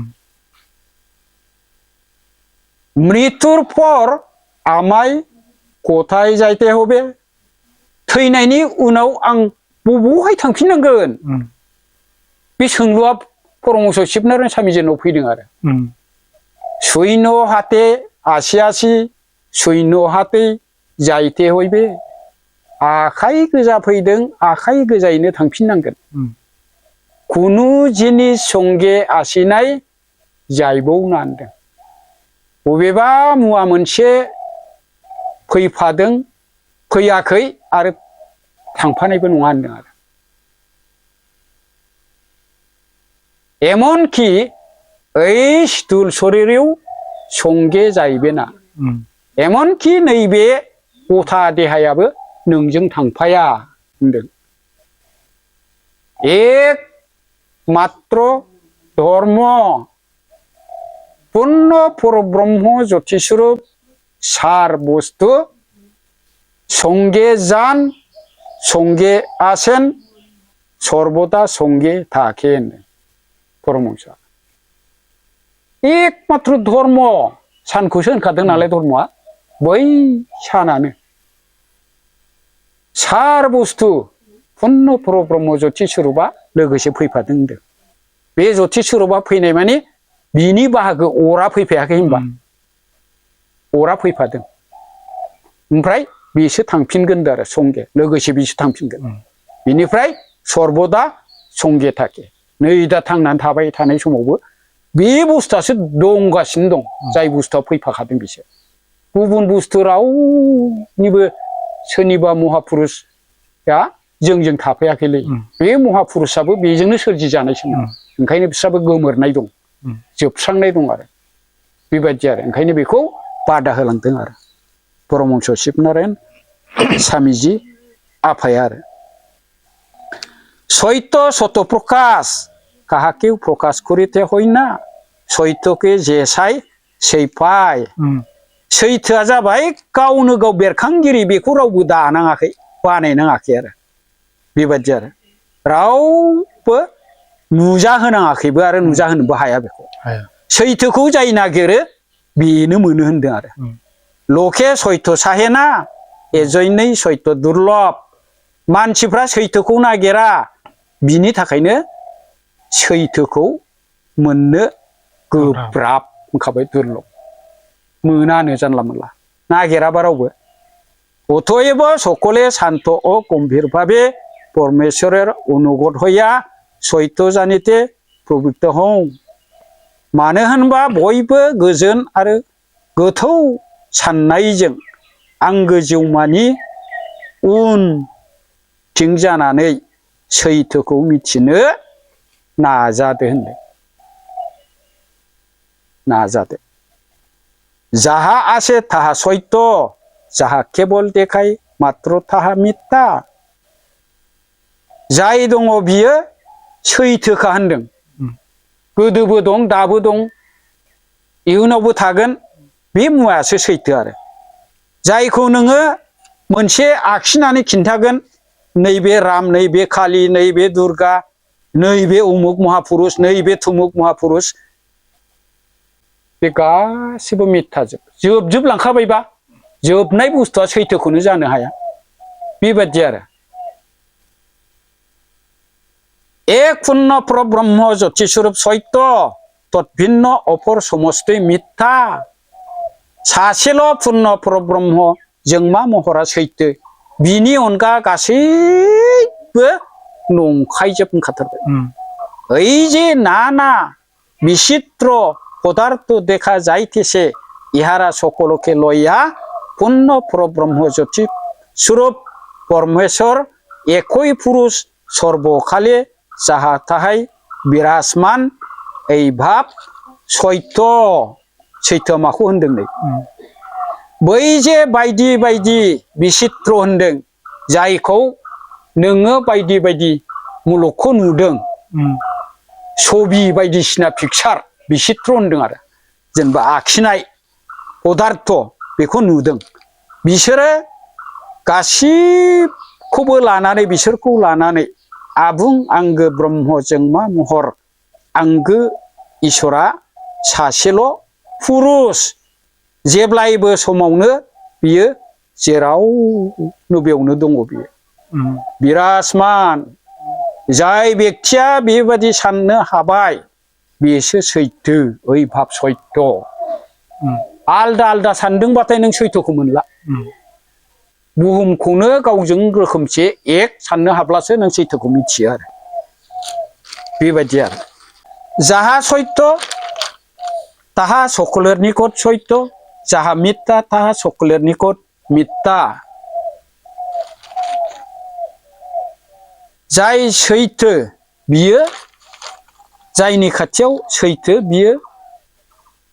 मृत्युर पर आमाय कथाय जायते हबे थैनायनि उनाव आं बबेहाय थांफिननांगोन बे सोंलुआ परमहंस शिबनारायण स्वामीजिनाव फैदों आरो सैन्य हाते आसि आसि सैन्य हाते जायते हयबे आखाइ गोजा फैदों आखाइ गोजायैनो थांफिननांगोन खुनु जिनिस संगे आसिनाय जायबावना होनदों बबेबा मुवा मोनसे फैफादों फैयाखै आरो थांफानायबो नङा होनदों आरो एमनकि ओइ स्थूल शरीरेव संगे जाहैबेना एमनकि नैबे गथा देहायाबो नोंजों थांफाया होनदों एक मात्र धर्म पूर्ण परब्रह्म ज्योतिस्वरूप सार बस्तु संगे जान संगे आसेन सर्वदा संगे थाकेन परमहंस एकमात्र धर्म सानखौसो होनखादों नालाय धर्मआ बै सानानो सार बुस्थु पूर्ण परब्रह्म ज्योतिस्वरूपा लोगोसे फैफादों होनदों बे ज्योतिस्वरूपा फैनाय माने बिनि बाहागो अरा फैफायाखै होनबा अरा फैफादों ओमफ्राय बिसो थांफिनगोन आरो संगे लोगोसे बिसो थांफिनगोन बिनिफ्राय सर्वदा संगे थाके नै दा थांनानै थाबाय थानाय समावबो बे बुस्थुआसो दंगासिनो दं जाय बुस्थुआ फैफाखादों बिसो गुबुन बुस्थु रावनिबो सोरनिबा महापुरुषआ जोंजों थाफायाखैलै बे महापुरुषाबो बेजोंनो सोरजिजानायसो ओंखायनो बिस्राबो गोमोरनाय दं जोबस्रांनाय दं आरो बेबायदि आरो ओंखायनो बेखौ बादा होलांदों आरो परमहंस शिबनारायण स्वामीजी आफाया आरो सत्य सत प्रकाश काहाकेও प्रकाश करिते হয় ना सत्यके जेसाय सैपाय सैथोआ जाबाय गावनो गाव बेरखांगिरि बेखौ रावबो दानाङाखै बानायनाङाखै आरो बेबायदि आरो रावबो नुजाहोनाङाखैबो आरो नुजाहोनोबो हाया बेखौ सैथोखौ जाय नागिरो बेनो मोनो होनदों आरो लखे सत्य साहेना एजन्यै सत्य दुर्लभ मानसिफ्रा सैथोखौ नागिरा बिनि थाखायनो सैथोखौ मोननो गोब्राब होनखाबाय दुर्लभ मोनानो जानला मोनला नागिराबा रावबो অতএব সকলে শান্ত ও গম্ভীরভাবে পরমেশ্বরের অনুগত হইয়া সত্য জানিতে প্রবৃত্ত হও मानो होनबा बयबो गोजोन आरो गोथौ साननायजों आंगो जिउमानि उनथिं जानानै सैथोखौ मिथिनो नाजादो होनदों नाजादो যাহা আছে তাহা সত্য যাহা কেবল দেখায় মাত্র তাহা মিথ্যা जाय दङ बियो सैथोखा होनदों गोदोबो दं दाबो दं इयुनावबो थागोन बे मुवायासो सैथो आरो जायखौ नोङो मोनसे आखिनानै खिन्थागोन नैबे राम नैबे काली नैबे दुर्गा नैबे उमुक महापुरुष नैबे थुमुक महापुरुष बे गासिबो मिथ्याजोब जोबलांखाबायबा जोबनाय बुस्थुआ सैथोखौनो जानो हाया बेबायदि आरो एक पूर्ण परब्रह्म ज्योतिस्वरूप सत्य तद्भिन्न अपर समस्तै मिथ्या सासेल' पूर्ण परब्रह्म जोंमा महरा सैथो बिनि अनगा गासैबो नंखायजोब होनखाथारबाय ओइ जे नाना विचित्र पदार्थ देखा जाइतेছে ইহারা সকলকে লইয়া पूर्ण परब्रह्म ज्योतिस्वरूप परमेश्वर একই पुरुष सर्वकाले যাহা তাহাই বিরাজমান এই ভাব সত্য सैथो माखौ होनदों नै बै जे बायदि बायदि विचित्र होनदों जायखौ नोङो बायदि बायदि मुलुगखौ नुदों छबि बायदिसिना पिक्चार विचित्र होनदों आरो जेनेबा आखिनाय पदार्थ बेखौ नुदों बिसोरो गासिबखौबो लानानै बिसोरखौ लानानै आबुं आंगो ब्रह्म जोंमा महर आंगो ईश्वरा सासेल' पुरुष जेब्लायबो समावनो बियो जेरावनो बेयावनो दङ बियो बिराजमान जाय व्यक्तिया बेबादि साननो हाबाय बेसो सैथो ओइ भाब सत्य आलदा आलदा सानदोंबाथाय नों सैथोखौ मोनला बुहुमखौनो गावजों रोखोमसे एक साननो हाब्लासो नों सैथोखौ मिथियो आरो बेबायदि आरो যাহা सत्य তাহা সকলের নিকট সত্য যাহা মিথ্যা তাহা সকলের নিকট মিথ্যা जाय सैथो बियो जायनि खाथियाव सैथो बियो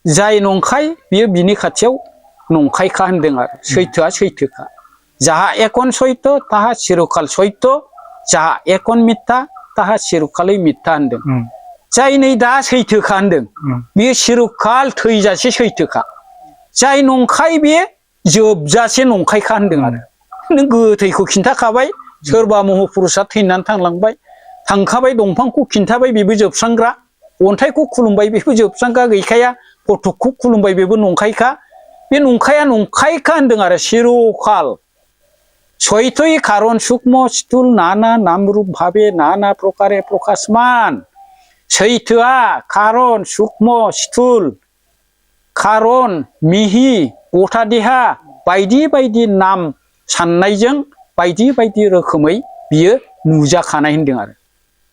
जाय नंखाय बियो बिनि खाथियाव नंखायखा होनदों आरो सैथोआ सैथोखा যাহা एकन सत्य ताहा चिरकाल सत्य যাহা एकन मिथ्या ताहा चिरकालै मिथ्या होनदों जाय नै दा सैथोखा होनदों बियो चिरकाल थैजासे सैथोखा जाय नंखाय बियो जोबजासे नंखायखा होनदों आरो नों गोथैखौ खिन्थाखाबाय सोरबा महापुरुषा थैनानै थांलांबाय थांखाबाय दंफांखौ खिन्थाबाय बेबो जोबस्रांग्रा अन्थाइखौ खुलुमबाय बेबो जोबस्रांग्रा गैखाया फटकखौ खुलुमबाय बेबो नंखायखा बे नंखाया नंखायखा होनदों आरो चिरकाल सैथोई कारण सूक्ष्म स्थूल नाना नामरूप भावे नाना प्रकारे प्रकाशमान सैथोआ कारण सूक्ष्म स्थूल कारण मिहि गथा देहा बायदि बायदि नाम साननायजों बायदि बायदि रोखोमै बियो नुजाखानाय होनदों आरो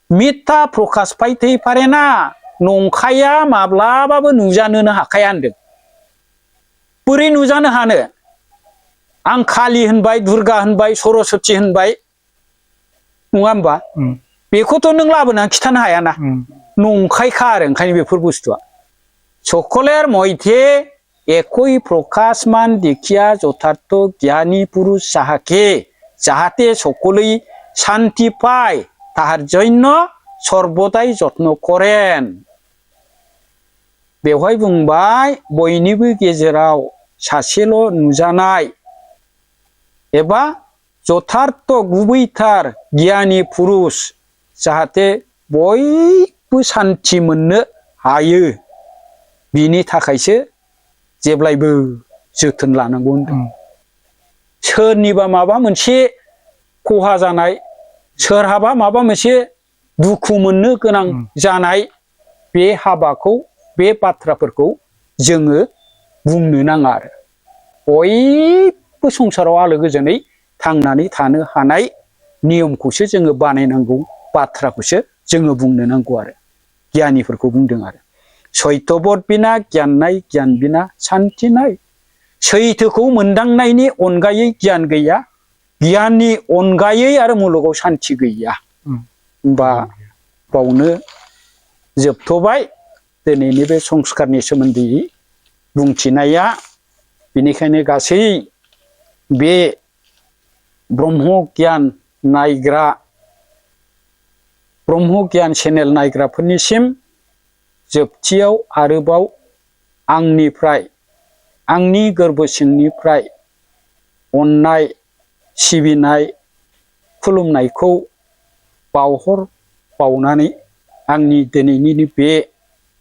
मिथ्या प्रकाश फायथै पारेना नंखाया माब्लाबाबो नुजानोनो हाखाया होनदों बोरै नुजानो हानो आं काली होनबाय दुर्गा होनबाय सरस्वती होनबाय नङा होमबा बेखौथ' नों लाबोनानै खिथानो हायाना नंखायखा आरो ओंखायनो बेफोर बुस्थुआ सकलेर मध्य একই প্রকাশমান দেখিয়া যথার্থ জ্ঞানী পুরুষ যাহাকে যাহাতে সকলেই শান্তি পায় তাহার জন্য সর্বদাই যত্ন করেন बेवहाय बुंबाय बयनिबो गेजेराव सासेल' नुजानाय एबा जथार्थ गुबैथार गियानी पुरुष जाहाथे बयबो शान्ति मोननो हायो बिनि थाखायसो जेब्लायबो जोथोन लानांगौ होनदों सोरनिबा माबा मोनसे खहा जानाय सोरहाबा माबा मोनसे दुखु मोननो गोनां जानाय बे हाबाखौ बे बाथ्राफोरखौ जोङो बुंनो नाङा आरो बयबो संसाराव आलो गोजोनै थांनानै थानो हानाय नियमखौसो जोङो बानायनांगौ बाथ्राखौसो जोङो बुंनो नांगौ आरो गियानिफोरखौ बुंदों आरो सैथबोध बिना गियान नाय गियान बिना सान्ति नाय सैथोखौ मोनदांनायनि अनगायै गियान गैया गियाननि अनगायै आरो मुलुगाव सान्ति गैया होमबा बावनो जोबथ'बाय दिनैनि बे संस्कारनि सोमोन्दै बुंथिनाया बेनिखायनो गासै बे ब्रह्म गियान नायग्रा ब्रह्म गियान चेनेल नायग्राफोरनिसिम जोबथियाव आरोबाव आंनिफ्राय आंनि गोरबो सिंनिफ्राय अननाय सिबिनाय खुलुमनायखौ बावनानै आंनि दिनैनि बे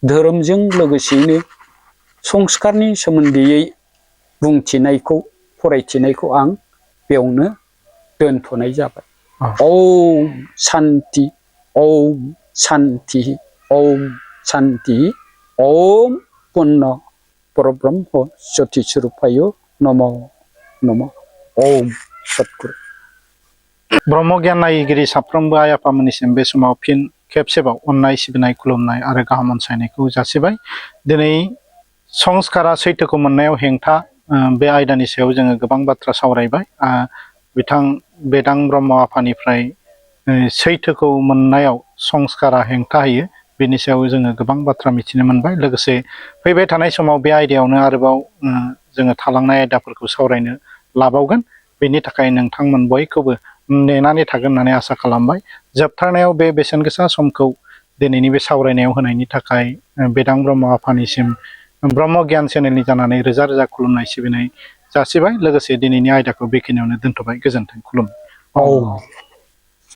धोरोमजों लोगोसेयैनो संस्कारनि सोमोन्दैयै बुंथिनायखौ फरायथिनायखौ आं बेयावनो दोनथ'नाय जाबाय। ओम शान्ति ओम शान्ति ओम शान्ति ओम पुर्ण परब्रह्म ज्योति स्वरूपाय नमो नमः ओम सद्गुरु। ब्रह्म गियान नायगिरि साफ्रोमबो आइ आफामोननिसिम बे समाव फिन खेबसेबाव अननाय सिबिनाय खुलुमनाय आरो गाहाम अनसायनायखौ जासिबाय। दिनै संस्कारा सैथोखौ मोननायाव हेंथा बे आयदानि सायाव जोङो गोबां बाथ्रा सावरायबाय। बिथां बेदां ब्रह्म आफानिफ्राय सैथोखौ मोननायाव संस्कारा हेंथा होयो बेनि सायाव जोङो गोबां बाथ्रा मिथिनो मोनबाय। लोगोसे फैबाय थानाय समाव बे आयदायावनो आरोबाव जोङो थालांनाय आयदाफोरखौ सावरायनो लाबावगोन। बेनि थाखाय नोंथांमोन बयखौबो नेनानै थागोन होननानै आसा खालामबाय। जोबथारनायाव बे बेसेन गोसा समखौ दिनैनि बे सावरायनायाव होनायनि थाखाय बेदां ब्रह्म आफानिसिम ब्रह्म गियान चेनेलनि जानानै रोजा रोजा खुलुमनाय सिबिनाय जासिबाय। लोगोसे दिनैनि आयदाखौ बेखिनियावनो दोनथ'बाय। गोजोन्थों। खुलुमबाय।